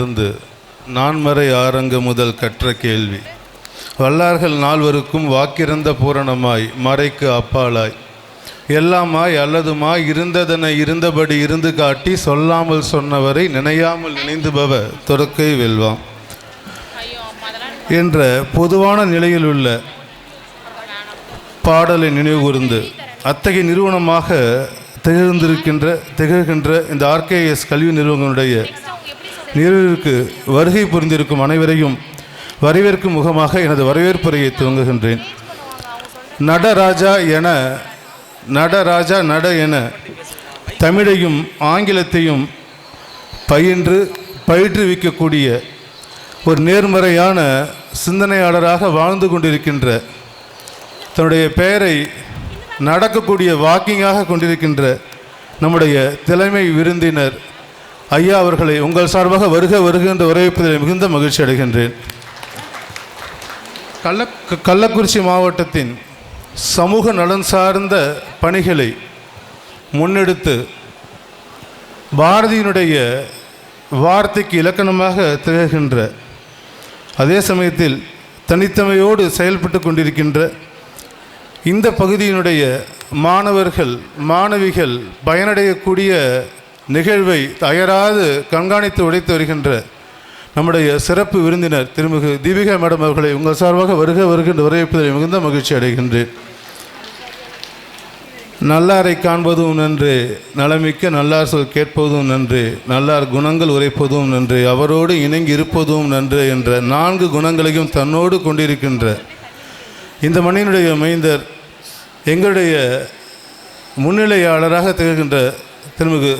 இருந்து நான்மறை ஆரங்க முதல் கற்ற கேள்வி. வல்லார்கள் நால்வருக்கும் வாக்கிறந்த பூரணமாய் மறைக்கு அப்பாலாய் எல்லாமாய் அல்லதுமாய் இருந்ததனை இருந்தபடி இருந்து காட்டி சொல்லாமல் சொன்னவரை நினையாமல் நினைந்துபவ தொடக்கை வெல்வாம் என்ற பொதுவான நிலையில் உள்ள பாடலை நினைவுகூர்ந்து அத்தகைய நிறுவனமாக திகழ்கின்ற இந்த ஆர்கேஎஸ் கல்வி நிறுவனங்களுடைய நிறைவுக்கு வருகை புரிந்திருக்கும் அனைவரையும் வரவேற்கும் முகமாக எனது வரவேற்புரையை துவங்குகின்றேன். நட என தமிழையும் ஆங்கிலத்தையும் பயிற்றுவிக்கக்கூடிய ஒரு நேர்மறையான சிந்தனையாளராக வாழ்ந்து கொண்டிருக்கின்ற, தன்னுடைய பெயரை நடக்கக்கூடிய வாக்கிங்காக கொண்டிருக்கின்ற நம்முடைய தலைமை விருந்தினர் ஐயா அவர்களை உங்கள் சார்பாக வருக என்று வரவேற்பதில் மிகுந்த மகிழ்ச்சி அடைகின்றேன். கள்ளக்குறிச்சி மாவட்டத்தின் சமூக நலன் சார்ந்த பணிகளை முன்னெடுத்து பாரதியினுடைய வார்த்தைக்கு இலக்கணமாக திகழ்கின்ற, அதே சமயத்தில் தனித்தமையோடு செயல்பட்டு கொண்டிருக்கின்ற இந்த பகுதியினுடைய மாணவர்கள் மாணவிகள் பயனடையக்கூடிய நிகழ்வை அயராது கண்காணித்து உடைத்து வருகின்ற நம்முடைய சிறப்பு விருந்தினர் திருமிகு தீபிகா மேடம் அவர்களை உங்கள் சார்பாக வருக என்று வரவேற்பதில் மிகுந்த மகிழ்ச்சி அடைகின்றேன். நல்லாரை காண்பதும் நன்று, நலமிக்க நல்லார் சொல் கேட்பதும் நன்று, நல்லார் குணங்கள் உரைப்பதும் நன்று, அவரோடு இணங்கி இருப்பதும் நன்று என்ற 4 குணங்களையும் தன்னோடு கொண்டிருக்கின்ற இந்த மண்ணினுடைய மைந்தர், எங்களுடைய முன்னிலையாளராக திகழ்கின்ற திருமிகு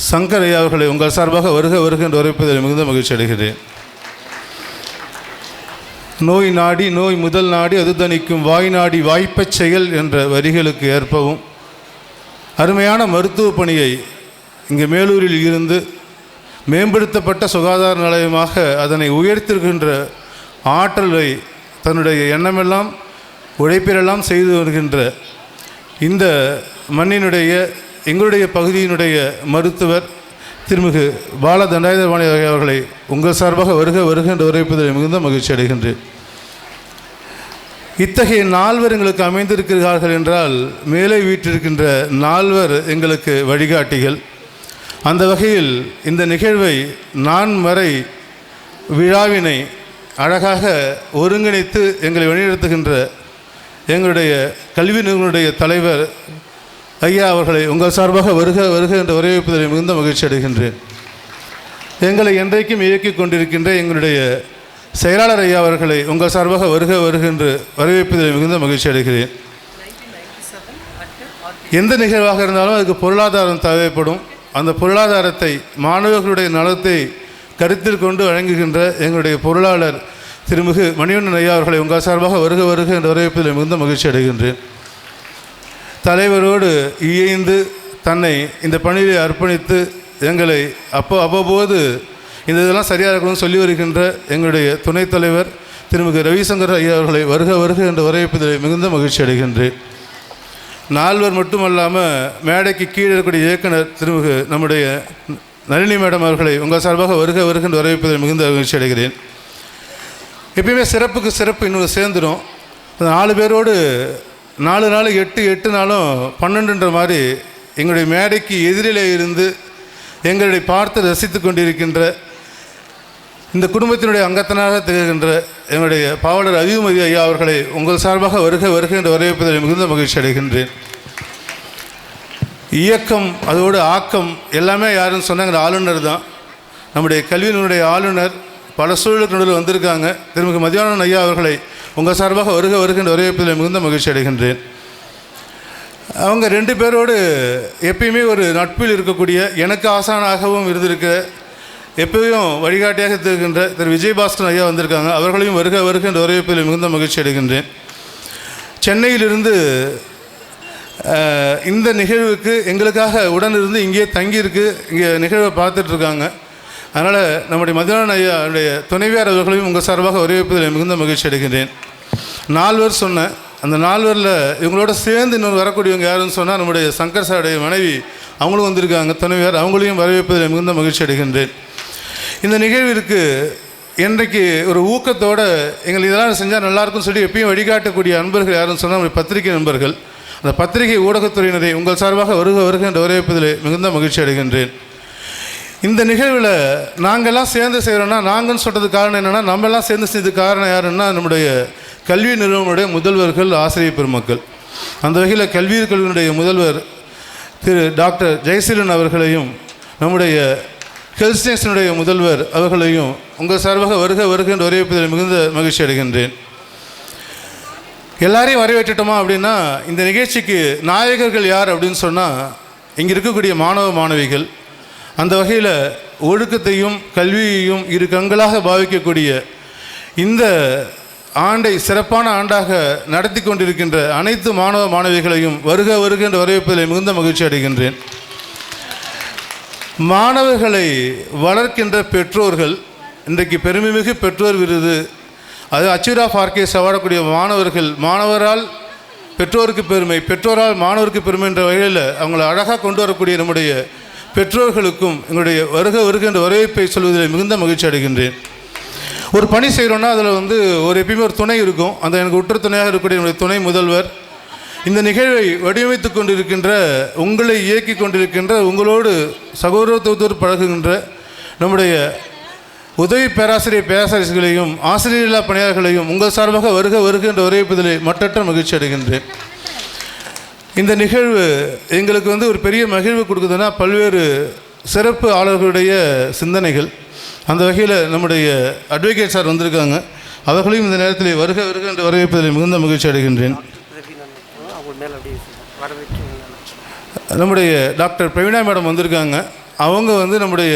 சங்கர் ஐயா அவர்களை உங்கள் சார்பாக வருக என்று வரவேற்பதில் மிகுந்த மகிழ்ச்சி அடைகிறேன். நோய் நாடி நோய் முதல் நாடி அது தணிக்கும் வாய் நாடி வாய்ப்பச் செயல் என்ற வரிகளுக்கு ஏற்பவும் அருமையான மருத்துவ பணியை இங்கே மேலூரில் இருந்து மேம்படுத்தப்பட்ட சுகாதார நிலையமாக அதனை உயர்த்திருக்கின்ற ஆற்றலை தன்னுடைய எண்ணமெல்லாம் உழைப்பிலெல்லாம் செய்து வருகின்ற இந்த மண்ணினுடைய எங்களுடைய பகுதியினுடைய மருத்துவர் திருமிகு பால தண்டாயுதபாணி அவர்களை உங்கள் சார்பாக வருக என்று வரவேற்பதில் மிகுந்த மகிழ்ச்சி அடைகின்றேன். இத்தகைய 4 எங்களுக்கு அமைந்திருக்கிறார்கள் என்றால் மேலே வீட்டிருக்கின்ற 4 எங்களுக்கு வழிகாட்டிகள். அந்த வகையில் இந்த நிகழ்வை நான்மறை விழாவினை அழகாக ஒருங்கிணைத்து எங்களை வழிநடத்துகின்ற எங்களுடைய கல்வி நிறுவனுடைய தலைவர் ஐயா அவர்களை உங்கள் சார்பாக வருக என்று வரவேற்பதில் மிகுந்த மகிழ்ச்சி அடைகின்றேன். எங்களை என்றைக்கும் இயக்கிக் கொண்டிருக்கின்ற எங்களுடைய செயலாளர் ஐயா அவர்களை உங்கள் சார்பாக வருக என்று வரவேற்பதில் மிகுந்த மகிழ்ச்சி அடைகிறேன். எந்த நிகழ்வாக இருந்தாலும் அதுக்கு பொருளாதாரம் தேவைப்படும். அந்த பொருளாதாரத்தை மாணவர்களுடைய நலத்தை கருத்தில் கொண்டு வழங்குகின்ற எங்களுடைய பொருளாளர் திருமிகு மணிவண்ணன் ஐயா அவர்களை உங்கள் சார்பாக வருக என்று வரவேற்பதில் மிகுந்த மகிழ்ச்சி அடைகின்றேன். தலைவரோடு இயைந்து தன்னை இந்த பணியை அர்ப்பணித்து எங்களை அவ்வப்போது இந்த இதெல்லாம் சரியாக இருக்கணும்னு சொல்லி வருகின்ற எங்களுடைய துணைத் தலைவர் திருமிகு ரவிசங்கர் ஐயா அவர்களை வருக என்று வரவேற்பதில் மிகுந்த மகிழ்ச்சி அடைகின்றேன். 4 மட்டுமல்லாமல் மேடைக்கு கீழே இருக்கக்கூடிய இயக்குனர் திருமிகு நம்முடைய நளினி மேடம் அவர்களை உங்கள் சார்பாக வருக என்று வரவேற்பதில் மிகுந்த மகிழ்ச்சி அடைகிறேன். எப்பயுமே சிறப்புக்கு சிறப்பு இன்னொரு சேர்ந்துடும். 4 பேரோடு 4 நாள் 8 நாளும் 12ன்ற மாதிரி எங்களுடைய மேடைக்கு எதிரிலே இருந்து எங்களுடைய பார்த்து ரசித்து கொண்டிருக்கின்ற இந்த குடும்பத்தினுடைய அங்கத்தனாக திகழ்கின்ற எங்களுடைய பாவலர் அதிகமதி ஐயா அவர்களை உங்கள் சார்பாக வருக என்று வரவேற்பதில் மிகுந்த மகிழ்ச்சி அடைகின்றேன். இயக்கம் அதோடு ஆக்கம் எல்லாமே யாருன்னு சொன்னாங்க, ஆளுநர் தான். நம்முடைய கல்வியினுடைய ஆளுநர் பல சூழலுக்கு நடுவில் வந்திருக்காங்க. திருமிகு மதியானன் ஐயா அவர்களை உங்கள் சார்பாக வருக என்று வரவேற்பதில் மிகுந்த மகிழ்ச்சி அடைகின்றேன். அவங்க 2 பேரோடு எப்பயுமே ஒரு நட்பில் இருக்கக்கூடிய, எனக்கு ஆசானாகவும் இருந்திருக்க, எப்பயும் வழிகாட்டியாக இருக்கின்ற திரு விஜயபாஸ்கர் ஐயா வந்திருக்காங்க. அவர்களையும் வருக என்று வரவேற்பதில் மிகுந்த மகிழ்ச்சி அடைகின்றேன். சென்னையிலிருந்து இந்த நிகழ்வுக்கு எங்களுக்காக உடன் இருந்து இங்கே தங்கியிருக்கு, இங்கே நிகழ்வை பார்த்துட்ருக்காங்க. அதனால் நம்முடைய மதியானன் ஐயாவுடைய துணைவியார் அவர்களையும் உங்கள் சார்பாக வரவேற்பதில் மிகுந்த மகிழ்ச்சி அடைகின்றேன். 4 சொன்னேன். அந்த 4 இவங்களோட சேர்ந்து இன்னொரு வரக்கூடியவங்க யாருன்னு சொன்னால் நம்முடைய சங்கர் சாருடைய மனைவி அவங்களும் வந்திருக்காங்க துணைவியார். அவங்களையும் வரவேற்பதில் மிகுந்த மகிழ்ச்சி அடைகின்றேன். இந்த நிகழ்விற்கு இன்றைக்கு ஒரு ஊக்கத்தோடு எங்கள் இதெல்லாம் செஞ்சால் நல்லாயிருக்கும்னு சொல்லி எப்பயும் வழிகாட்டக்கூடிய அன்பர்கள் யாருன்னு சொன்னால் நம்முடைய பத்திரிகை நண்பர்கள், அந்த பத்திரிகை ஊடகத்துறையினரை உங்கள் சார்பாக வருக என்று வரவேற்பதில் மிகுந்த மகிழ்ச்சி அடைகின்றேன். இந்த நிகழ்வில் நாங்கள்லாம் சேர்ந்து செய்கிறோன்னா, நாங்கள்னு சொல்கிறதுக்கு காரணம் என்னென்னா, நம்மெல்லாம் சேர்ந்து செஞ்சதுக்கு காரணம் யாருன்னா நம்முடைய கல்வி நிறுவனங்களுடைய முதல்வர்கள், ஆசிரியர் பெருமக்கள். அந்த வகையில் கல்வியினுடைய முதல்வர் திரு டாக்டர் ஜெயசீலன் அவர்களையும் நம்முடைய ஹெல்த் ஸ்டேஷனுடைய முதல்வர் அவர்களையும் உங்கள் சார்பாக வருக என்று வரவேற்பதில் மிகுந்த மகிழ்ச்சி அடைகின்றேன். எல்லாரையும் வரவேற்றுட்டோமா அப்படின்னா, இந்த நிகழ்ச்சிக்கு நாயகர்கள் யார் அப்படின்னு சொன்னால் இங்கே இருக்கக்கூடிய மாணவ மாணவிகள். அந்த வகையில் ஒழுக்கத்தையும் கல்வியையும் இரு கண்களாக பாவிக்கக்கூடிய இந்த ஆண்டை சிறப்பான ஆண்டாக நடத்தி கொண்டிருக்கின்ற அனைத்து மாணவ மாணவிகளையும் வருக என்று வரவேற்பதில் மிகுந்த மகிழ்ச்சி அடைகின்றேன். மாணவர்களை வளர்க்கின்ற பெற்றோர்கள், இன்றைக்கு பெருமைமிகு பெற்றோர் விருது, அது அச்சீவர் ஆஃப் ஆர்கேஸ் அவார்டக்கூடிய மாணவர்கள், மாணவரால் பெற்றோருக்கு பெருமை, பெற்றோரால் மாணவருக்கு பெருமை என்ற வகையில் அவங்கள அழகாக கொண்டு வரக்கூடிய நம்முடைய பெற்றோர்களுக்கும் எங்களுடைய வருக என்ற வரவேற்பை சொல்வதில் மிகுந்த மகிழ்ச்சி அடைகின்றேன். ஒரு பணி செய்கிறோன்னா அதில் எப்பயுமே ஒரு துணை இருக்கும். அந்த எனக்கு உற்ற துணையாக இருக்கக்கூடிய என்னுடைய துணை முதல்வர், இந்த நிகழ்வை வடிவமைத்து கொண்டிருக்கின்ற, உங்களை இயக்கி கொண்டிருக்கின்ற, உங்களோடு சகோதரத்துவத்தோடு பழகுகின்ற நம்முடைய உதவி பேராசிரியர்களையும் ஆசிரியர்களா பணியாளர்களையும் உங்கள் சார்பாக வருக என்று வரவேற்பதிலே மட்டற்ற மகிழ்ச்சி அடைகின்றேன். இந்த நிகழ்வு எங்களுக்கு ஒரு பெரிய மகிழ்வு கொடுக்குதுன்னா பல்வேறு சிறப்பு ஆளர்களுடைய சிந்தனைகள். அந்த வகையில் நம்முடைய அட்வொகேட் சார் வந்திருக்காங்க, அவர்களையும் இந்த நேரத்தில் வருக என்று வரவேற்பதில் மிகுந்த மகிழ்ச்சி அடைகின்றேன். நம்முடைய டாக்டர் பிரவீணா மேடம் வந்திருக்காங்க, அவங்க நம்முடைய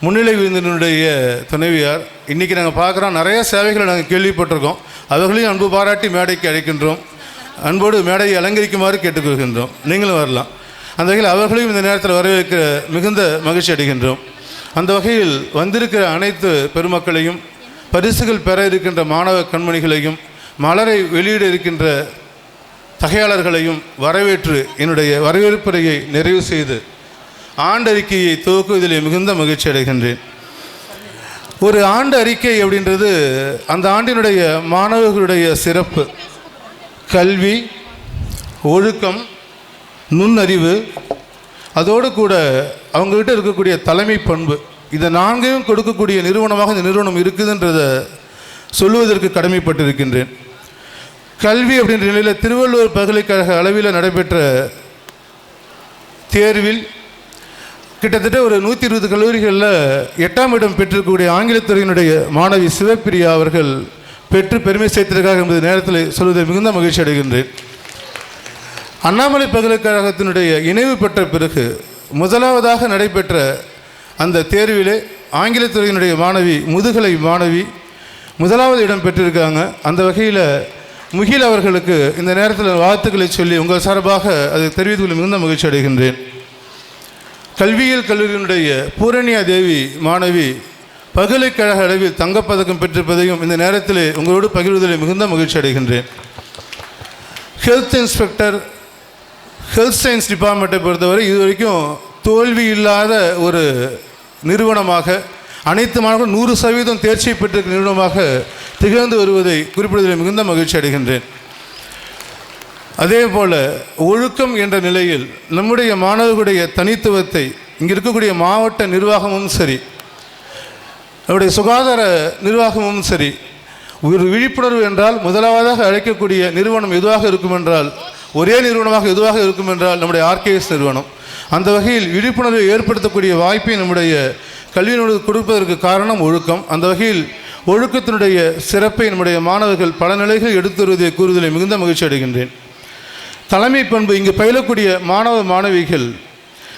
முன்னிலை விருந்தினுடைய துணைவியார். இன்றைக்கி நாங்கள் பார்க்குறோம், நிறைய சேவைகளை நாங்கள் கேள்விப்பட்டிருக்கோம். அவர்களையும் அன்பு பாராட்டி மேடைக்கு அழைக்கின்றோம், அன்போடு மேடையை அலங்கரிக்குமாறு கேட்டுக்கொள்கின்றோம். நீங்களும் வரலாம். அந்த வகையில் அவர்களையும் இந்த நேரத்தில் வரவேற்க மிகுந்த மகிழ்ச்சி அடைகின்றோம். அந்த வகையில் வந்திருக்கிற அனைத்து பெருமக்களையும், பரிசுகள் பெற இருக்கின்ற மாணவ கண்மணிகளையும், மலரை வெளியிட இருக்கின்ற தகையாளர்களையும் வரவேற்று என்னுடைய வரவேற்புரையை நிறைவு செய்து ஆண்டறிக்கையை துவக்குவதிலே மிகுந்த மகிழ்ச்சி அடைகின்றேன். ஒரு ஆண்டு அறிக்கை அப்படின்றது அந்த ஆண்டினுடைய மாணவர்களுடைய சிறப்பு, கல்வி, ஒழுக்கம், நுண்ணறிவு, அதோடு கூட அவங்ககிட்ட இருக்கக்கூடிய தலைமை பண்பு, இதை நான்கையும் கொடுக்கக்கூடிய நிறுவனமாக இந்த நிறுவனம் இருக்குதுன்றதை சொல்லுவதற்கு கடமைப்பட்டிருக்கின்றேன். கல்வி அப்படின்ற நிலையில் திருவள்ளுவர் பல்கலைக்கழக அளவில் நடைபெற்ற தேர்வில் கிட்டத்தட்ட ஒரு 120 கல்லூரிகளில் 8ஆம் இடம் பெற்றிருக்கக்கூடிய ஆங்கிலத்துறையினுடைய மாணவி சிவப்பிரியா அவர்கள் பெற்று பெருமை சேர்த்திருக்காங்க என்பது நேரத்தில் சொல்வதை மிகுந்த மகிழ்ச்சி அடைகின்றேன். அண்ணாமலை பல்கலைக்கழகத்தினுடைய இணைவு பெற்ற பிறகு முதலாவதாக நடைபெற்ற அந்த தேர்விலே ஆங்கிலத்துறையினுடைய மாணவி, முதுகலை மாணவி முதலாவது இடம் பெற்றிருக்காங்க. அந்த வகையில் முகில் அவர்களுக்கு இந்த நேரத்தில் வாழ்த்துக்களை சொல்லி உங்கள் சார்பாக அதை தெரிவித்துக் மிகுந்த மகிழ்ச்சி அடைகின்றேன். கல்வியியல் கல்லூரியினுடைய பூரணியா தேவி மாணவி பல்கலைக்கழக அளவில் தங்கப்பதக்கம் பெற்றிருப்பதையும் இந்த நேரத்தில் உங்களோடு பகிர்வதில் மிகுந்த மகிழ்ச்சி அடைகின்றேன். ஹெல்த் இன்ஸ்பெக்டர், ஹெல்த் சயின்ஸ் டிபார்ட்மெண்ட்டை பொறுத்தவரை இதுவரைக்கும் தோல்வி இல்லாத ஒரு நிறுவனமாக, அனைத்து மாணவர்களும் 100% தேர்ச்சி பெற்றிருக்கிற நிறுவனமாக திகழ்ந்து வருவதை குறிப்பிடுவதில் மிகுந்த மகிழ்ச்சி அடைகின்றேன். அதே போல் ஒழுக்கம் என்ற நிலையில் நம்முடைய மாணவர்களுடைய தனித்துவத்தை இங்கே இருக்கக்கூடிய மாவட்ட நிர்வாகமும் சரி, நம்முடைய சுகாதார நிர்வாகமும் சரி, ஒரு விழிப்புணர்வு என்றால் முதலாவதாக அழைக்கக்கூடிய நிறுவனம் எதுவாக இருக்கும் என்றால், ஒரே நிறுவனமாக எதுவாக இருக்கும் என்றால் நம்முடைய ஆர்கேஎஸ் நிறுவனம். அந்த வகையில் விழிப்புணர்வை ஏற்படுத்தக்கூடிய வாய்ப்பை நம்முடைய கல்வியினுடைய கொடுப்பதற்கு காரணம் ஒழுக்கம். அந்த வகையில் ஒழுக்கத்தினுடைய சிறப்பை நம்முடைய மாணவர்கள் பல நிலைகள் எடுத்து வருவதை கூறுவதில் மிகுந்த மகிழ்ச்சி அடைகின்றேன். தலைமை பண்பு இங்கு பயிலக்கூடிய மாணவ மாணவிகள்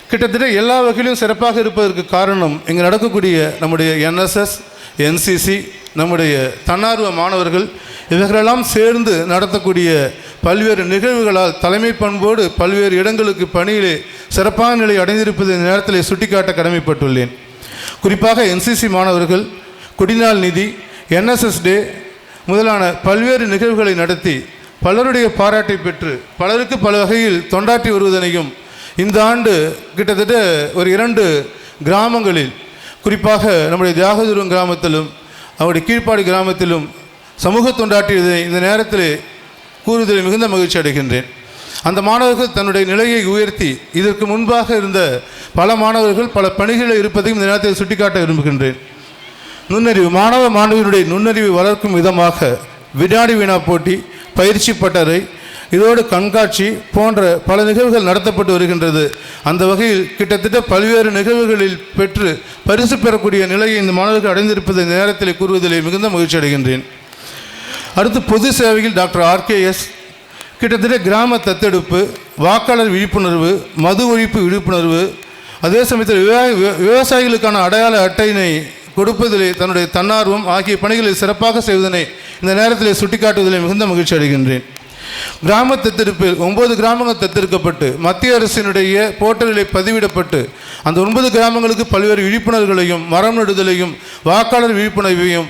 கிட்டத்தட்ட எல்லா வகையிலும் சிறப்பாக இருப்பதற்கு காரணம் இங்கு நடக்கக்கூடிய நம்முடைய என்எஸ்எஸ், என்சிசி, நம்முடைய தன்னார்வ மாணவர்கள் இவர்களெல்லாம் சேர்ந்து நடத்தக்கூடிய பல்வேறு நிகழ்வுகளால் தலைமை பண்போடு பல்வேறு இடங்களுக்கு பணியிலே சிறப்பான நிலை அடைந்திருப்பது இந்த நேரத்தில் சுட்டிக்காட்ட கடமைப்பட்டுள்ளேன். குறிப்பாக என்சிசி மாணவர்கள் கொடிநாள் நிதி, என்எஸ்எஸ் டே முதலான பல்வேறு நிகழ்வுகளை நடத்தி பலருடைய பாராட்டை பெற்று பலருக்கு பல வகையில் தொண்டாற்றி வருவதனையும் இந்த ஆண்டு கிட்டத்தட்ட ஒரு 2 கிராமங்களில் குறிப்பாக நம்முடைய தியாகதுரம் கிராமத்திலும் அவருடைய கீழ்ப்பாடி கிராமத்திலும் சமூக தொண்டாற்றியதை இந்த நேரத்தில் கூறுவதில் மிகுந்த மகிழ்ச்சி அடைகின்றேன். அந்த மாணவர்கள் தன்னுடைய நிலையை உயர்த்தி இதற்கு முன்பாக இருந்த பல மாணவர்கள் பல பணிகளில் இருப்பதையும் இந்த நேரத்தில் சுட்டிக்காட்ட விரும்புகின்றேன். நுண்ணறிவு மாணவியினுடைய நுண்ணறிவை வளர்க்கும் விதமாக வினாடி வினா போட்டி, பயிற்சி பட்டறை, இதோடு கண்காட்சி போன்ற பல நிகழ்வுகள் நடத்தப்பட்டு வருகின்றது. அந்த வகையில் கிட்டத்தட்ட பல்வேறு நிகழ்வுகளில் பெற்று பரிசு பெறக்கூடிய நிலையை இந்த மாணவர்கள் அடைந்திருப்பதை இந்த நேரத்தில் கூறுவதிலே மிகுந்த மகிழ்ச்சி அடைகின்றேன். அடுத்து பொது சேவையில் டாக்டர் RKS கிட்டத்தட்ட கிராம தத்தெடுப்பு, வாக்காளர் விழிப்புணர்வு, மது ஒழிப்பு விழிப்புணர்வு, அதே சமயத்தில் விவசாயிகளுக்கான அடையாள அட்டையினை கொடுப்பதிலே தன்னுடைய தன்னார்வம் ஆகிய பணிகளை சிறப்பாக செய்வதனை இந்த நேரத்தில் சுட்டிக்காட்டுவதிலே மிகுந்த மகிழ்ச்சி அடைகின்றேன். கிராம தத்தெடுப்பில் 9 கிராமங்கள் தத்தெடுக்கப்பட்டு மத்திய அரசினுடைய போர்ட்டலில் பதிவிடப்பட்டு அந்த 9 கிராமங்களுக்கு பல்வேறு விழிப்புணர்வுகளையும் மரம் நடுதலையும் வாக்காளர் விழிப்புணர்வையும்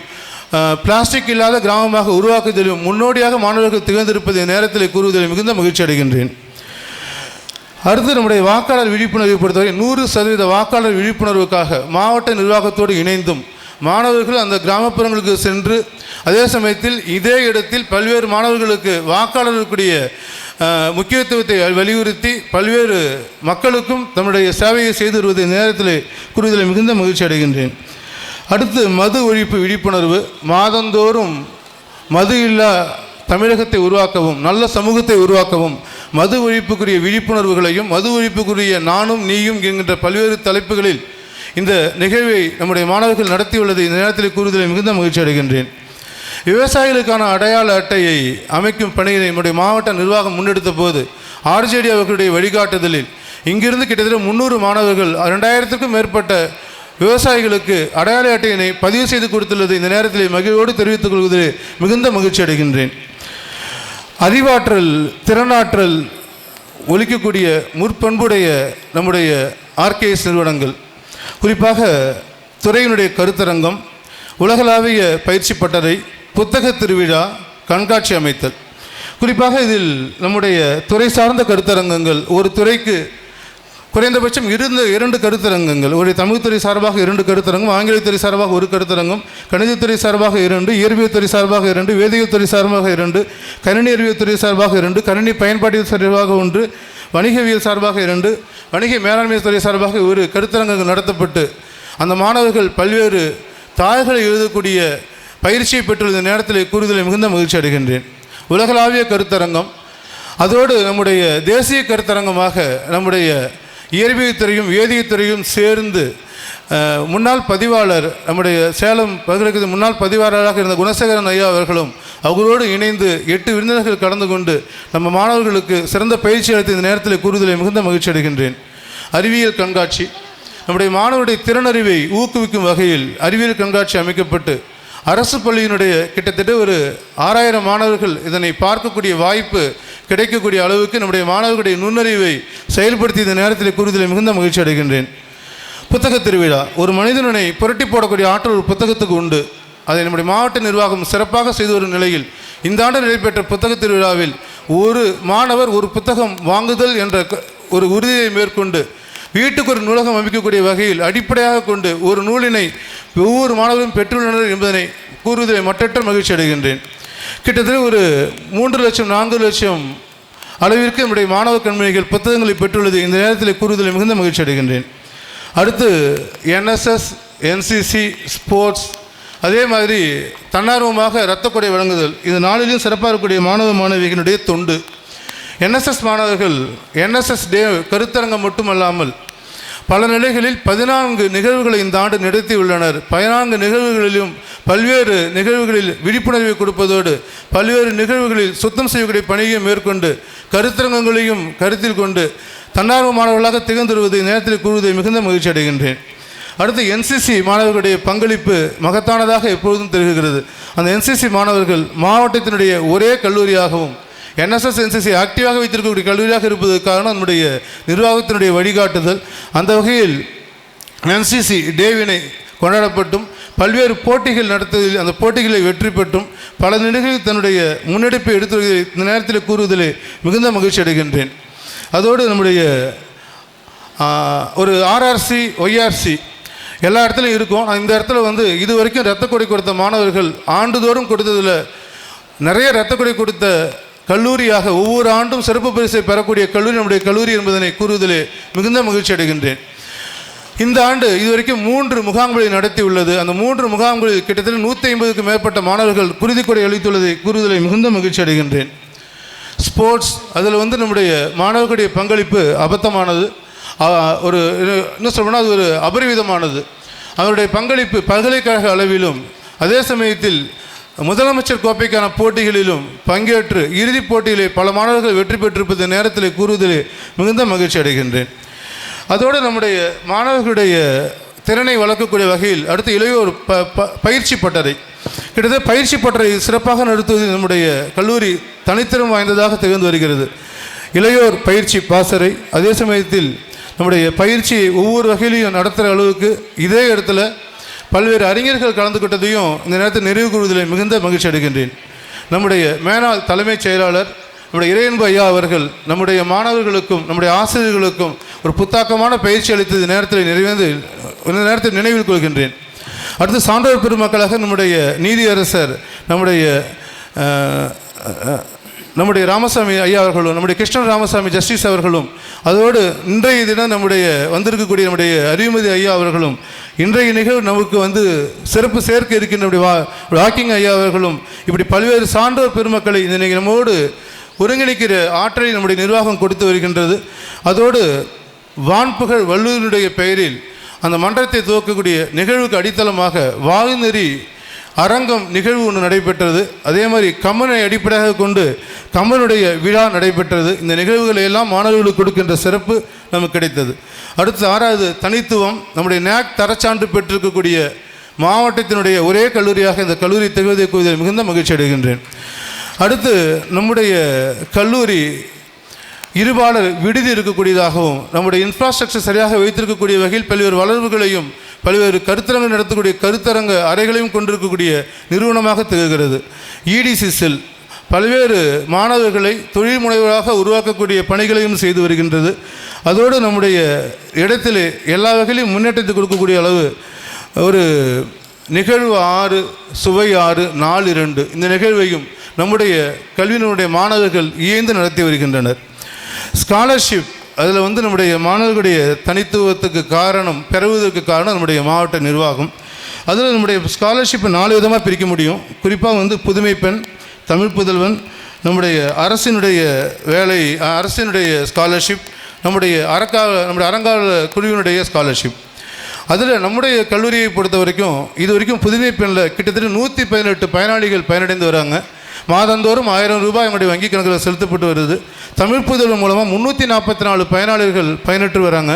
பிளாஸ்டிக் இல்லாத கிராமமாக உருவாக்குவதிலும் முன்னோடியாக மாணவர்கள் திகழ்ந்திருப்பதை நேரத்தில் கூறுவதில் மிகுந்த மகிழ்ச்சி அடைகின்றேன். அடுத்து நம்முடைய வாக்காளர் விழிப்புணர்வை பொறுத்தவரை 100% வாக்காளர் விழிப்புணர்வுக்காக மாவட்ட நிர்வாகத்தோடு இணைந்தும் மாணவர்கள் அந்த கிராமப்புறங்களுக்கு சென்று அதே சமயத்தில் இதே இடத்தில் பல்வேறு மாணவர்களுக்கு வாக்காளர்களுடைய முக்கியத்துவத்தை வலியுறுத்தி பல்வேறு மக்களுக்கும் தம்முடைய சேவையை செய்து வருவதை நேரத்தில் கூறுவதில் மிகுந்த மகிழ்ச்சி அடைகின்றேன். அடுத்து மது ஒழிப்பு விழிப்புணர்வு. மாதந்தோறும் மது இல்லா தமிழகத்தை உருவாக்கவும் நல்ல சமூகத்தை உருவாக்கவும் மது ஒழிப்புக்குரிய விழிப்புணர்வுகளையும் மது ஒழிப்புக்குரிய நானும் நீயும் என்கின்ற பல்வேறு தலைப்புகளில் இந்த நிகழ்வை நம்முடைய மாணவர்கள் நடத்தியுள்ளது இந்த நேரத்தில் கூறுவதில் மிகுந்த மகிழ்ச்சி அடைகின்றேன். விவசாயிகளுக்கான அடையாள அட்டையை அமைக்கும் பணியை நம்முடைய மாவட்ட நிர்வாகம் முன்னெடுத்த போது RJD அவர்களுடைய வழிகாட்டுதலில் இங்கிருந்து கிட்டத்தட்ட 300 மாணவர்கள் 2000க்கும் மேற்பட்ட விவசாயிகளுக்கு அடையாள அட்டையினை பதிவு செய்து கொடுத்துள்ளது இந்த நேரத்தில் மகிழ்வோடு தெரிவித்துக் கொள்வதில் மிகுந்த மகிழ்ச்சி அடைகின்றேன். அறிவாற்றல், திறனாற்றல் ஒலிக்கக்கூடிய முற்பண்புடைய நம்முடைய RKS நிறுவனங்கள், குறிப்பாக துறையினுடைய கருத்தரங்கம், உலகளாவிய பயிற்சி பட்டறை, புத்தக திருவிழா, கண்காட்சி அமைத்தல், குறிப்பாக இதில் நம்முடைய துறை சார்ந்த கருத்தரங்கங்கள் ஒரு துறைக்கு குறைந்தபட்சம் 2 கருத்தரங்கங்கள், ஒரு தமிழ்துறை சார்பாக 2 கருத்தரங்கம், ஆங்கிலத்துறை சார்பாக 1 கருத்தரங்கம், கணிதத்துறை சார்பாக 2, இயற்பியல் துறை சார்பாக 2, வேதியியல் துறை சார்பாக 2, கணினி அறிவியல் துறை சார்பாக 2, கணினி பயன்பாட்டியல் சார்பாக 1, வணிகவியல் சார்பாக 2, வணிக மேலாண்மை துறை சார்பாக 1 கருத்தரங்கங்கள் நடத்தப்பட்டு அந்த மாணவர்கள் பல்வேறு தாள்களை எழுதக்கூடிய பயிற்சியை பெற்றுள்ள இந்த நேரத்தில் கூறுதலை மிகுந்த மகிழ்ச்சி அடைகின்றேன். உலகளாவிய கருத்தரங்கம், அதோடு நம்முடைய தேசிய கருத்தரங்கமாக நம்முடைய இயற்பியல் துறையும் வேதியியல் துறையும் சேர்ந்து முன்னாள் பதிவாளர், நம்முடைய சேலம் பல்கலைக்கழக முன்னாள் பதிவாளராக இருந்த குணசேகரன் ஐயா அவர்களும் அவர்களோடு இணைந்து 8 விருந்தினர்கள் கலந்து கொண்டு நம்ம மாணவர்களுக்கு சிறந்த பயிற்சி அளித்த இந்த நேரத்தில் கூறுதலை மிகுந்த மகிழ்ச்சி அடைகின்றேன். அறிவியல் கண்காட்சி, நம்முடைய மாணவருடைய திறனறிவை ஊக்குவிக்கும் வகையில் அறிவியல் கண்காட்சி அமைக்கப்பட்டு அரசு பள்ளியினுடைய கிட்டத்தட்ட ஒரு 6000 மாணவர்கள் இதனை பார்க்கக்கூடிய வாய்ப்பு கிடைக்கக்கூடிய அளவுக்கு நம்முடைய மாணவர்களுடைய நுண்ணறிவை செயல்படுத்தி இந்த நேரத்தில் கூறுதலை மிகுந்த மகிழ்ச்சி அடைகின்றேன். புத்தக திருவிழா, ஒரு மனிதனை புரட்டி போடக்கூடிய ஆற்றல் ஒரு புத்தகத்துக்கு உண்டு. அதை நம்முடைய மாவட்ட நிர்வாகம் சிறப்பாக செய்து வரும் நிலையில் இந்த ஆண்டு நடைபெற்ற புத்தக திருவிழாவில் ஒரு மாணவர் ஒரு புத்தகம் வாங்குதல் என்ற ஒரு உறுதியை மேற்கொண்டு வீட்டுக்கு ஒரு நூலகம் அமைக்கக்கூடிய வகையில் அடிப்படையாக கொண்டு ஒரு நூலினை ஒவ்வொரு மாணவரும் பெற்றுள்ளனர் என்பதனை கூறுவதை மற்றற்ற மகிழ்ச்சி அடைகின்றேன். கிட்டத்தட்ட ஒரு 3 லட்சம் 4 லட்சம் அளவிற்கு நம்முடைய மாணவ கண்மணிகள் புத்தகங்களை பெற்றுள்ளது இந்த நேரத்தில் கூறுவதில் மிகுந்த மகிழ்ச்சி அடைகின்றேன். அடுத்து NSS, NCC, ஸ்போர்ட்ஸ், அதே மாதிரி தன்னார்வமாக இரத்தக்கொடை வழங்குதல், இது நாளிலும் சிறப்பாக இருக்கக்கூடிய மாணவ மாணவிகளுடைய தொண்டு. NSS மாணவர்கள் NSS டே கருத்தரங்கம் மட்டுமல்லாமல் பல நிலைகளில் 14 நிகழ்வுகளை இந்த ஆண்டு நடத்தியுள்ளனர். 14 நிகழ்வுகளிலும் பல்வேறு நிகழ்வுகளில் விழிப்புணர்வை கொடுப்பதோடு பல்வேறு நிகழ்வுகளில் சுத்தம் செய்யக்கூடிய பணியை மேற்கொண்டு கருத்தரங்கங்களையும் கருத்தில் கொண்டு தன்னார்வ மாணவர்களாக திகழ்ந்துருவதை நேரத்தில் கூறுவதை மிகுந்த மகிழ்ச்சி அடைகின்றேன். அடுத்து NCC மாணவர்களுடைய பங்களிப்பு மகத்தானதாக எப்பொழுதும் தெரிகிறது. அந்த NCC மாணவர்கள் மாவட்டத்தினுடைய ஒரே கல்லூரியாகவும் NSS NCC ஆக்டிவாக வைத்திருக்கக்கூடிய கல்லூரியாக இருப்பதற்கு காரணம் நம்முடைய நிர்வாகத்தினுடைய வழிகாட்டுதல். அந்த வகையில் NCC டேவினை கொண்டாடப்பட்டும் பல்வேறு போட்டிகள் நடத்துவதில் அந்த போட்டிகளை வெற்றி பெற்றும் பல நிலைகளில் தன்னுடைய முன்னெடுப்பை எடுத்து இந்த நேரத்தில் கூறுவதிலே மிகுந்த மகிழ்ச்சி அடைகின்றேன். அதோடு நம்முடைய ஒரு RRC YRC எல்லா இடத்துலையும் இருக்கும். இந்த இடத்துல வந்து இது வரைக்கும் இரத்த கொடை கொடுத்த மாணவர்கள் ஆண்டுதோறும் கொடுத்ததில் நிறைய இரத்த கொடை கொடுத்த கல்லூரியாக ஒவ்வொரு ஆண்டும் சிறப்பு பரிசை பெறக்கூடிய கல்லூரி நம்முடைய கல்லூரி என்பதனை கூறுவதிலே மிகுந்த மகிழ்ச்சி அடைகின்றேன். இந்த ஆண்டு இதுவரைக்கும் 3 முகாம்களை நடத்தி உள்ளது. அந்த 3 முகாம்களில் கிட்டத்தட்ட 150க்கும் மேற்பட்ட மாணவர்கள் குருதிக்கொடை அளித்துள்ளதை கூறுவதில் மிகுந்த மகிழ்ச்சி அடைகின்றேன். ஸ்போர்ட்ஸ் அதில் வந்து நம்முடைய மாணவர்களுடைய பங்களிப்பு அபத்தமானது, ஒரு இன்னும் சொல்லணும்னா அது ஒரு அபரிவிதமானது. அவருடைய பங்களிப்பு பல்கலைக்கழக அளவிலும் அதே சமயத்தில் முதலமைச்சர் கோப்பைக்கான போட்டிகளிலும் பங்கேற்று இறுதிப் போட்டியிலே பல மாணவர்கள் வெற்றி பெற்றிருப்பது நேரத்தில் கூறுவதிலே மிகுந்த மகிழ்ச்சி அடைகின்றேன். அதோடு நம்முடைய மாணவர்களுடைய திறனை வளர்க்கக்கூடிய வகையில் அடுத்து இளையோர் பயிற்சி பட்டறை, கிட்டத்தட்ட பயிற்சி பட்டறை சிறப்பாக நடத்துவதில் நம்முடைய கல்லூரி தனித்திறம் வாய்ந்ததாக திகழ்ந்து வருகிறது. இளையோர் பயிற்சி பாசறை, அதே சமயத்தில் நம்முடைய பயிற்சியை ஒவ்வொரு வகையிலையும் நடத்துகிற அளவுக்கு இதே இடத்துல பல்வேறு அறிஞர்கள் கலந்துக்கிட்டதையும் இந்த நேரத்தில் நிறைவு கூறுவதில் மிகுந்த மகிழ்ச்சி அடைகின்றேன். நம்முடைய மேனாள் தலைமைச் செயலாளர் நம்முடைய இறையன்பு ஐயா அவர்கள் நம்முடைய மாணவர்களுக்கும் நம்முடைய ஆசிரியர்களுக்கும் ஒரு புத்தாக்கமான பயிற்சி அளித்தது நேரத்தில் நினைவில் கொள்கின்றேன். அடுத்து சான்றோர் பெருமக்களாக நம்முடைய நீதியரசர் நம்முடைய ராமசாமி ஐயா அவர்களும் நம்முடைய கிருஷ்ணன் ராமசாமி ஜஸ்டிஸ் அவர்களும், அதோடு இன்றைய தினம் நம்முடைய வந்திருக்கக்கூடிய நம்முடைய அறிவுமதி ஐயா அவர்களும், இன்றைய நிகழ்வு நமக்கு வந்து சிறப்பு சேர்க்க இருக்கின்ற நம்முடைய வாக்கிங் ஐயா அவர்களும், இப்படி பல்வேறு சான்றோர் பெருமக்களை இந்த நம்மோடு ஒருங்கிணைக்கிற ஆற்றலை நம்முடைய நிர்வாகம் கொடுத்து வருகின்றது. அதோடு வான்புகழ் வள்ளுவனுடைய பெயரில் அந்த மன்றத்தை துவக்கக்கூடிய நிகழ்வுக்கு அடித்தளமாக வாழ்நெறி அரங்கம் நிகழ்வு ஒன்று நடைபெற்றது. அதே மாதிரி கம்மனை அடிப்படையாக கொண்டு கம்மனுடைய விழா நடைபெற்றது. இந்த நிகழ்வுகளை எல்லாம் மாணவர்களுக்கு கொடுக்கின்ற சிறப்பு நமக்கு கிடைத்தது. அடுத்து 6வது தனித்துவம், நம்முடைய NAC தரச்சான்று பெற்றிருக்கக்கூடிய மாவட்டத்தினுடைய ஒரே கல்லூரியாக இந்த கல்லூரி திகழ்வதை கூறுவதில் மிகுந்த மகிழ்ச்சி அடைகின்றேன். அடுத்து நம்முடைய கல்லூரி இருபாலர் விடுதி இருக்கக்கூடியதாகவும் நம்முடைய இன்ஃப்ராஸ்ட்ரக்சர் சரியாக வைத்திருக்கக்கூடிய வகையில் பல்வேறு வளர்வுகளையும் பல்வேறு கருத்தரங்கு நடத்தக்கூடிய கருத்தரங்க அறைகளையும் கொண்டிருக்கக்கூடிய நிறுவனமாக திகழ்கிறது. EDCSல் பல்வேறு மாணவர்களை தொழில் முனைவராக உருவாக்கக்கூடிய பணிகளையும் செய்து வருகின்றது. அதோடு நம்முடைய இடத்திலே எல்லா வகையிலும் முன்னேற்றத்தை கொடுக்கக்கூடிய அளவு ஒரு நிகழ்வு 6 சுவை 6 4 2 இந்த நிகழ்வையும் நம்முடைய கல்வியினுடைய மாணவர்கள் இயந்து நடத்தி வருகின்றனர். ஸ்காலர்ஷிப் அதில் வந்து நம்முடைய மாணவர்களுடைய தனித்துவத்துக்கு பெறுவதற்கு காரணம் நம்முடைய மாவட்ட நிர்வாகம். அதில் நம்முடைய ஸ்காலர்ஷிப்பை 4 விதமாக பிரிக்க முடியும். குறிப்பாக வந்து புதுமை பெண், தமிழ் புதல்வன், நம்முடைய அரசினுடைய ஸ்காலர்ஷிப், நம்முடைய அறங்காவல குழுவினுடைய ஸ்காலர்ஷிப். அதில் நம்முடைய கல்லூரியை பொறுத்த வரைக்கும் இது வரைக்கும் புதுமை பெண்ணில் கிட்டத்தட்ட 118 பயனாளிகள் பயனடைந்து வராங்க. மாதந்தோறும் 1000 ரூபாய் நம்முடைய வங்கி கணக்கில் செலுத்தப்பட்டு வருது. தமிழ் புதல்வன் மூலமாக 344 பயனாளிகள் பயனற்று வராங்க.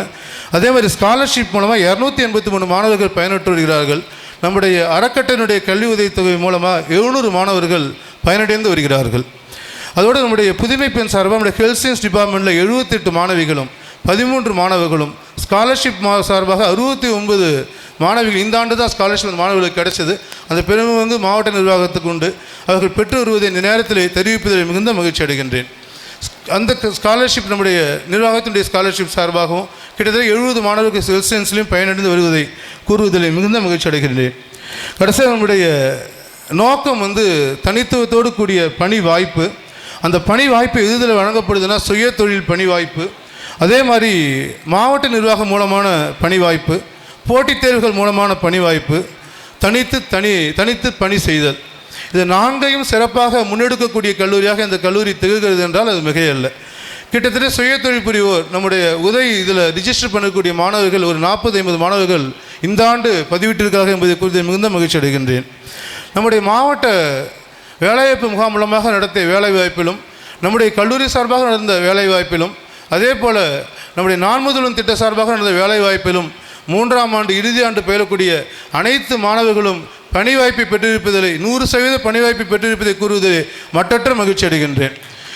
அதே மாதிரி ஸ்காலர்ஷிப் மூலமாக 283 மாணவர்கள் பயனற்று வருகிறார்கள். நம்முடைய அறக்கட்டளையினுடைய கல்வி உதவித்தொகை மூலமாக 700 மாணவர்கள் பயனடைந்து வருகிறார்கள். அதோடு நம்முடைய புதுமை பெண் சார்பாக நம்முடைய ஹெல்த் சயின்ஸ் டிபார்ட்மெண்ட்டில் 78 மாணவிகளும் 13 மாணவர்களும், ஸ்காலர்ஷிப் சார்பாக 69 மாணவிகள். இந்த ஆண்டு தான் ஸ்காலர்ஷிப் மாணவர்களுக்கு கிடைச்சது. அந்த பெருமை வந்து மாவட்ட நிர்வாகத்துக்கு உண்டு. அவர்கள் பெற்று வருவதை இந்த நேரத்தில் தெரிவிப்பதில் மிகுந்த மகிழ்ச்சி அடைகின்றேன். அந்த ஸ்காலர்ஷிப் நம்முடைய நிர்வாகத்தினுடைய ஸ்காலர்ஷிப் சார்பாகவும் கிட்டத்தட்ட 70 மாணவர்கள் ஹெல்த் சயின்ஸ்லையும் பயனடைந்து வருவதை கூறுவதில் மிகுந்த மகிழ்ச்சி அடைகின்றேன். கடைசியாக நம்முடைய நோக்கம் வந்து தனித்துவத்தோடு கூடிய பணி வாய்ப்பு. அந்த பணி வாய்ப்பு எதில் வழங்கப்படுதுன்னா சுய தொழில் பணி வாய்ப்பு, அதே மாதிரி மாவட்ட நிர்வாகம் மூலமான பணி வாய்ப்பு, போட்டித் தேர்வுகள் மூலமான பணி வாய்ப்பு, தனித்து பணி செய்தல். இது 4ஐயும் சிறப்பாக முன்னெடுக்கக்கூடிய கல்லூரியாக இந்த கல்லூரி திகழ்கிறது என்றால் அது மிகையல்ல. கிட்டத்தட்ட சுய தொழில் புரிவோர் நம்முடைய இதில் ரிஜிஸ்டர் பண்ணக்கூடிய மாணவர்கள் ஒரு 40-50 மாணவர்கள் இந்த ஆண்டு பதிவிட்டிருக்கிறார்கள் என்பதை குறித்து மிகுந்த மகிழ்ச்சி அடைகின்றேன். நம்முடைய மாவட்ட வேலைவாய்ப்பு முகாம் மூலமாக நடத்திய வேலைவாய்ப்பிலும், நம்முடைய கல்லூரி சார்பாக நடந்த வேலைவாய்ப்பிலும், அதே போல் நம்முடைய நான் முதலும் திட்ட சார்பாக நடந்த வேலைவாய்ப்பிலும் 3ஆம் ஆண்டு இறுதி ஆண்டு பயிலக்கூடிய அனைத்து மாணவர்களும் பணி வாய்ப்பை பெற்றிருப்பதில் 100% பணி வாய்ப்பை பெற்றிருப்பதை கூறுவதில் மற்றற்ற மகிழ்ச்சி அடைகின்றேன்.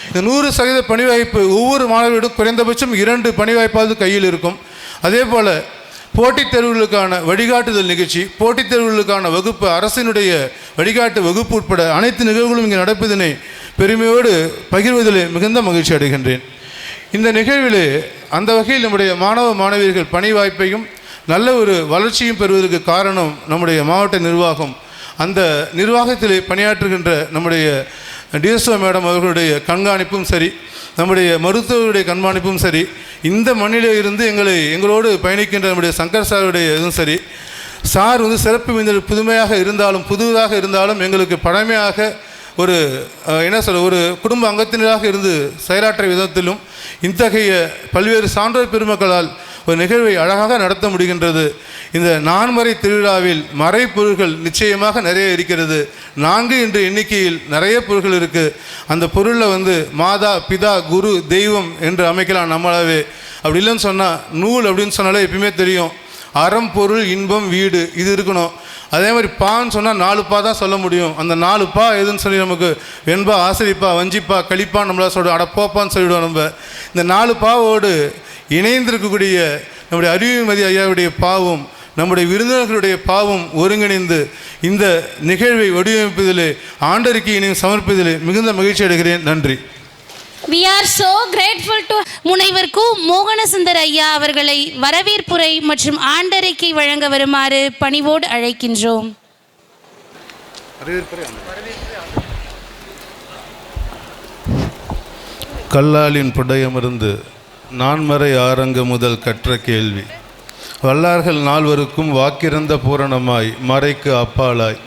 இந்த 100% பணி வாய்ப்பு ஒவ்வொரு மாணவரிடம் குறைந்தபட்சம் 2 பணி வாய்ப்பாவது கையில் இருக்கும். அதே போல் போட்டித் தேர்வுகளுக்கான வழிகாட்டுதல் நிகழ்ச்சி, போட்டித் தேர்வுகளுக்கான வகுப்பு, அரசினுடைய வழிகாட்டு வகுப்பு உட்பட அனைத்து நிகழ்வுகளும் இங்கே நடப்பதனை பெருமையோடு பகிர்வதில் மிகுந்த மகிழ்ச்சி அடைகின்றேன். இந்த நிகழ்வில் அந்த வகையில் நம்முடைய மாணவ மாணவியர்கள் பணி வாய்ப்பையும் நல்ல ஒரு வளர்ச்சியும் பெறுவதற்கு காரணம் நம்முடைய மாவட்ட நிர்வாகம். அந்த நிர்வாகத்தில் பணியாற்றுகின்ற நம்முடைய டிஎஸ்ஓ மேடம் அவர்களுடைய கண்காணிப்பும் சரி, நம்முடைய மருத்துவருடைய கண்காணிப்பும் சரி, இந்த மண்ணிலே இருந்து எங்களோடு பயணிக்கின்ற நம்முடைய சங்கர் சாருடைய இதுவும் சரி, சார் சிறப்பு விருந்தினர் புதுதாக இருந்தாலும் எங்களுக்கு பழமையாக ஒரு ஒரு குடும்ப அங்கத்தினராக இருந்து செயலாற்ற விதத்திலும் இத்தகைய பல்வேறு சான்றோர் பெருமக்களால் ஒரு நிகழ்வை அழகாக நடத்த முடிகின்றது. இந்த நான்மறை திருவிழாவில் மறைப்பொருள்கள் நிச்சயமாக நிறைய இருக்கிறது. 4 என்ற எண்ணிக்கையில் நிறைய பொருள்கள் இருக்குது. அந்த பொருளில் மாதா, பிதா, குரு, தெய்வம் என்று அமைக்கலாம் நம்மளாவே. அப்படி இல்லைன்னு சொன்னால் நூல் அப்படின்னு சொன்னாலே எப்பயுமே தெரியும், அறம், பொருள், இன்பம், வீடு, இது இருக்கணும். அதே மாதிரி பான்னு சொன்னால் 4 பா தான் சொல்ல முடியும். அந்த 4 பா எதுன்னு சொல்லி நமக்கு வெண்பா, ஆசிரிப்பா, வஞ்சிப்பா, கழிப்பான்னு நம்மளால் சொல்லுவோம், அடப்போப்பான்னு சொல்லிவிடுவோம். நம்ம இந்த 4 பாவோடு இணைந்திருக்கக்கூடிய நம்முடைய அறிவுமதி ஐயாவுடைய பாவம், நம்முடைய விருந்தினர்களுடைய பாவம் ஒருங்கிணைந்து இந்த நிகழ்வை வடிவமைப்பதிலே ஆண்டறிக்கையினையும் சமர்ப்பதிலே மிகுந்த மகிழ்ச்சி அடைகிறேன். நன்றி. We are so grateful to முனைவர் கு மோகனசுந்தர் ஐயா அவர்களை வரவேற்புரை மற்றும் ஆண்டறிக்கை வழங்க வருமாறு பணிவோடு அழைக்கின்றோம். கல்லாலின் புடையமிருந்து நான்மறை ஆரங்க முதல் கற்ற கேள்வி, வல்லார்கள் 4வருக்கும் வாக்கிறந்த பூரணமாய் மறைக்கு அப்பாலாய்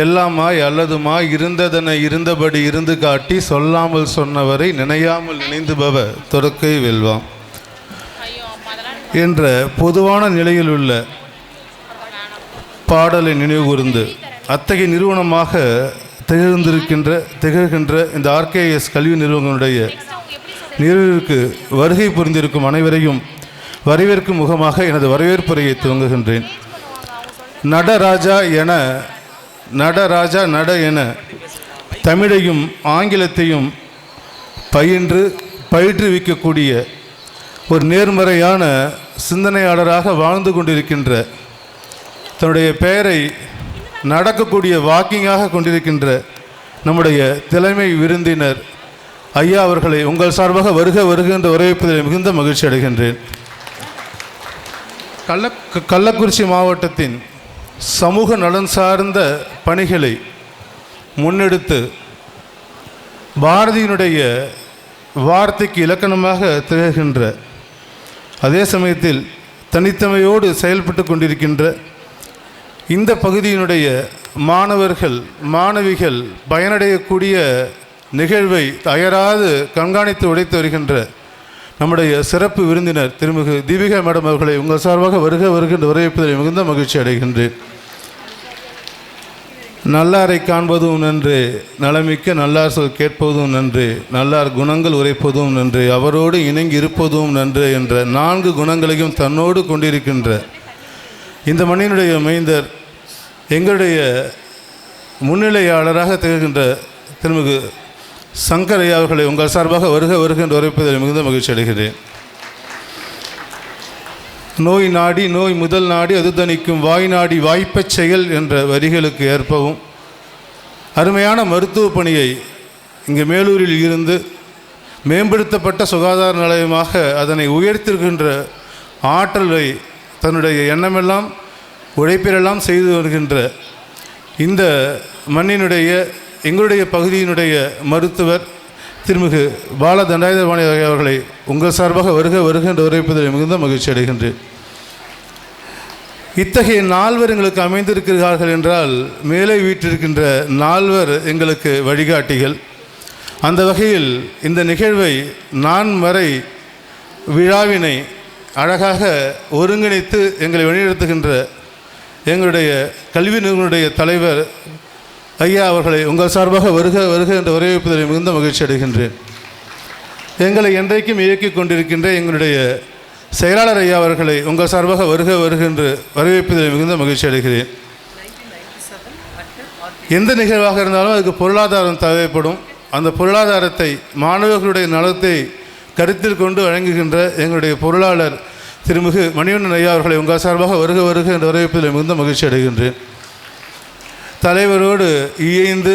எல்லாமாய் அல்லதுமாய் இருந்ததனை இருந்தபடி இருந்து காட்டி சொல்லாமல் சொன்னவரை நினையாமல் நினைந்துபவ தொடக்கை வெல்வாம் என்ற பொதுவான நிலையில் உள்ள பாடலை நினைவுகூர்ந்து அத்தகைய நிறுவனமாக திகழ்கின்ற இந்த ஆர்கேஎஸ் கல்வி நிறுவனங்களுடைய நிறைவுக்கு வருகை புரிந்திருக்கும் அனைவரையும் வரவேற்கும் முகமாக எனது வரவேற்புரையை துவங்குகின்றேன். நட என தமிழையும் ஆங்கிலத்தையும் பயிற்றுவிக்கக்கூடிய ஒரு நேர்மறையான சிந்தனையாளராக வாழ்ந்து கொண்டிருக்கின்ற, தன்னுடைய பெயரை நடக்கக்கூடிய வாக்கிங்காக கொண்டிருக்கின்ற நம்முடைய தலைமை விருந்தினர் ஐயா அவர்களை உங்கள் சார்பாக வருக என்று வரவேற்பதில் மிகுந்த மகிழ்ச்சி அடைகின்றேன். கள்ளக்குறிச்சி மாவட்டத்தின் சமூக நலன் சார்ந்த பணிகளை முன்னெடுத்து பாரதியினுடைய வார்த்தைக்கு இலக்கணமாக திகழ்கின்ற, அதே சமயத்தில் தனித்தமையோடு செயல்பட்டு கொண்டிருக்கின்ற இந்த பகுதியினுடைய மாணவர்கள் மாணவிகள் பயனடையக்கூடிய நிகழ்வை அயராது கண்காணித்து உடைத்து வருகின்ற நம்முடைய சிறப்பு விருந்தினர் திருமிகு தீபிகா மேடம் அவர்களை உங்கள் சார்பாக வருகின்ற வரவேற்பதில் மிகுந்த மகிழ்ச்சி அடைகின்றேன். நல்லாரை காண்பதும் நன்று, நலமிக்க நல்லார் சொல் கேட்பதும் நன்று, நல்லார் குணங்கள் உரைப்பதும் நன்று, அவரோடு இணங்கி இருப்பதும் நன்று என்ற 4 குணங்களையும் தன்னோடு கொண்டிருக்கின்ற இந்த மண்ணினுடைய மைந்தர், எங்களுடைய முன்னிலையாளராக திகழ்கின்ற திருமிகு சங்கர் ஐயா அவர்களை உங்கள் சார்பாக வருகின்ற வரவேற்பதில் மிகுந்த மகிழ்ச்சி அடைகிறேன். நோய் நாடி நோய் முதல் நாடி அது தணிக்கும் வாய் நாடி வாய்ப்பச் செயல் என்ற வரிகளுக்கு ஏற்பவும் அருமையான மருத்துவ பணியை இங்கே மேலூரில் இருந்து மேம்படுத்தப்பட்ட சுகாதார நிலையமாக அதனை உயர்த்திருக்கின்ற ஆற்றலை தன்னுடைய எண்ணமெல்லாம் உழைப்பிலெல்லாம் செய்து வருகின்ற இந்த மண்ணினுடைய எங்களுடைய பகுதியினுடைய மருத்துவர் திருமிகு பால தண்டாயுதபாணி அவர்களை உங்கள் சார்பாக வருகின்ற வரவேற்பதில் மிகுந்த மகிழ்ச்சி அடைகின்றேன். இத்தகைய 4 எங்களுக்கு அமைந்திருக்கிறார்கள் என்றால் மேலே வீட்டிருக்கின்ற 4 எங்களுக்கு வழிகாட்டிகள். அந்த வகையில் இந்த நிகழ்வை நான்மறை விழாவினை அழகாக ஒருங்கிணைத்து எங்களை வழிநடத்துகின்ற எங்களுடைய கல்வி நிறுவனுடைய தலைவர் ஐயா அவர்களை உங்கள் சார்பாக வருக என்ற வரவேற்பதில் மிகுந்த மகிழ்ச்சி அடைகின்றேன். எங்களை என்றைக்கும் இயக்கிக் கொண்டிருக்கின்ற எங்களுடைய செயலாளர் ஐயா அவர்களை உங்கள் சார்பாக வருகின்ற வரவேற்பதில் மிகுந்த மகிழ்ச்சி அடைகிறேன். எந்த நிகழ்வாக இருந்தாலும் அதுக்கு பொருளாதாரம் தேவைப்படும். அந்த பொருளாதாரத்தை மாணவர்களுடைய நலத்தை கருத்தில் கொண்டு வழங்குகின்ற எங்களுடைய பொருளாளர் திருமிகு மணிவண்ணன் ஐயா அவர்களை உங்கள் சார்பாக வருக என்ற வரவேற்பதில் மிகுந்த மகிழ்ச்சி அடைகின்றேன். தலைவரோடு இயைந்து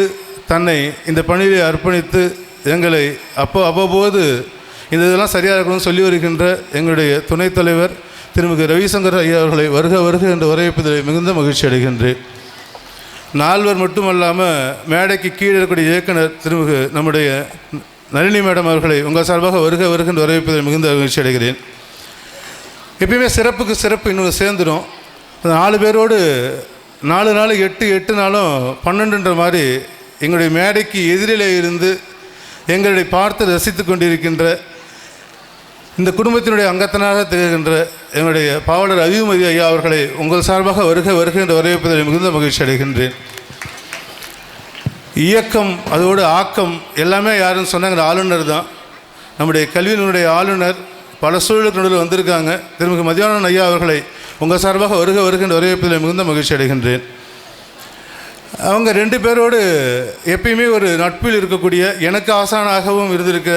தன்னை இந்த பணியை அர்ப்பணித்து எங்களை அவ்வப்போது இந்த இதெல்லாம் சரியாக இருக்கணும்னு சொல்லி வருகின்ற எங்களுடைய துணைத் தலைவர் திருமிகு ரவிசங்கர் ஐயா அவர்களை வருக வருக என்று வரவேற்பதில் மிகுந்த மகிழ்ச்சி அடைகின்றேன். நால்வர் மட்டுமல்லாமல் மேடைக்கு கீழே இருக்கக்கூடிய இயக்குனர் திருமிகு நம்முடைய நளினி மேடம் அவர்களை உங்கள் சார்பாக வருக வருக என்று வரவேற்பதில் மிகுந்த மகிழ்ச்சி அடைகிறேன். எப்பயுமே சிறப்புக்கு சிறப்பு இன்னொன்று சேர்ந்துடும். 4 பேரோடு 4 நாள் 8 நாளும் 12ன்ற மாதிரி எங்களுடைய மேடைக்கு எதிரிலே இருந்து எங்களை பார்த்து ரசித்து கொண்டிருக்கின்ற இந்த குடும்பத்தினுடைய அங்கத்தனாக திகழ்கின்ற எங்களுடைய பாவலர் அபிமதி ஐயா அவர்களை உங்கள் சார்பாக வருக வருக என்று வரவேற்பதில் மிகுந்த மகிழ்ச்சி அடைகின்றேன். இயக்கம் அதோடு ஆக்கம் எல்லாமே யாருன்னு சொன்னாங்க, ஆளுநர் தான். நம்முடைய கல்வியினுடைய ஆளுநர் பல சூழலுக்கு நடுவில் வந்திருக்காங்க. திருமிகு மதியானன் ஐயா அவர்களை உங்கள் சார்பாக வருக வருக என்று வரவேற்பதில் மிகுந்த மகிழ்ச்சி அடைகின்றேன். அவங்க 2 பேரோடு எப்பயுமே ஒரு நட்பில் இருக்கக்கூடிய, எனக்கு ஆசானாகவும் இருந்திருக்க,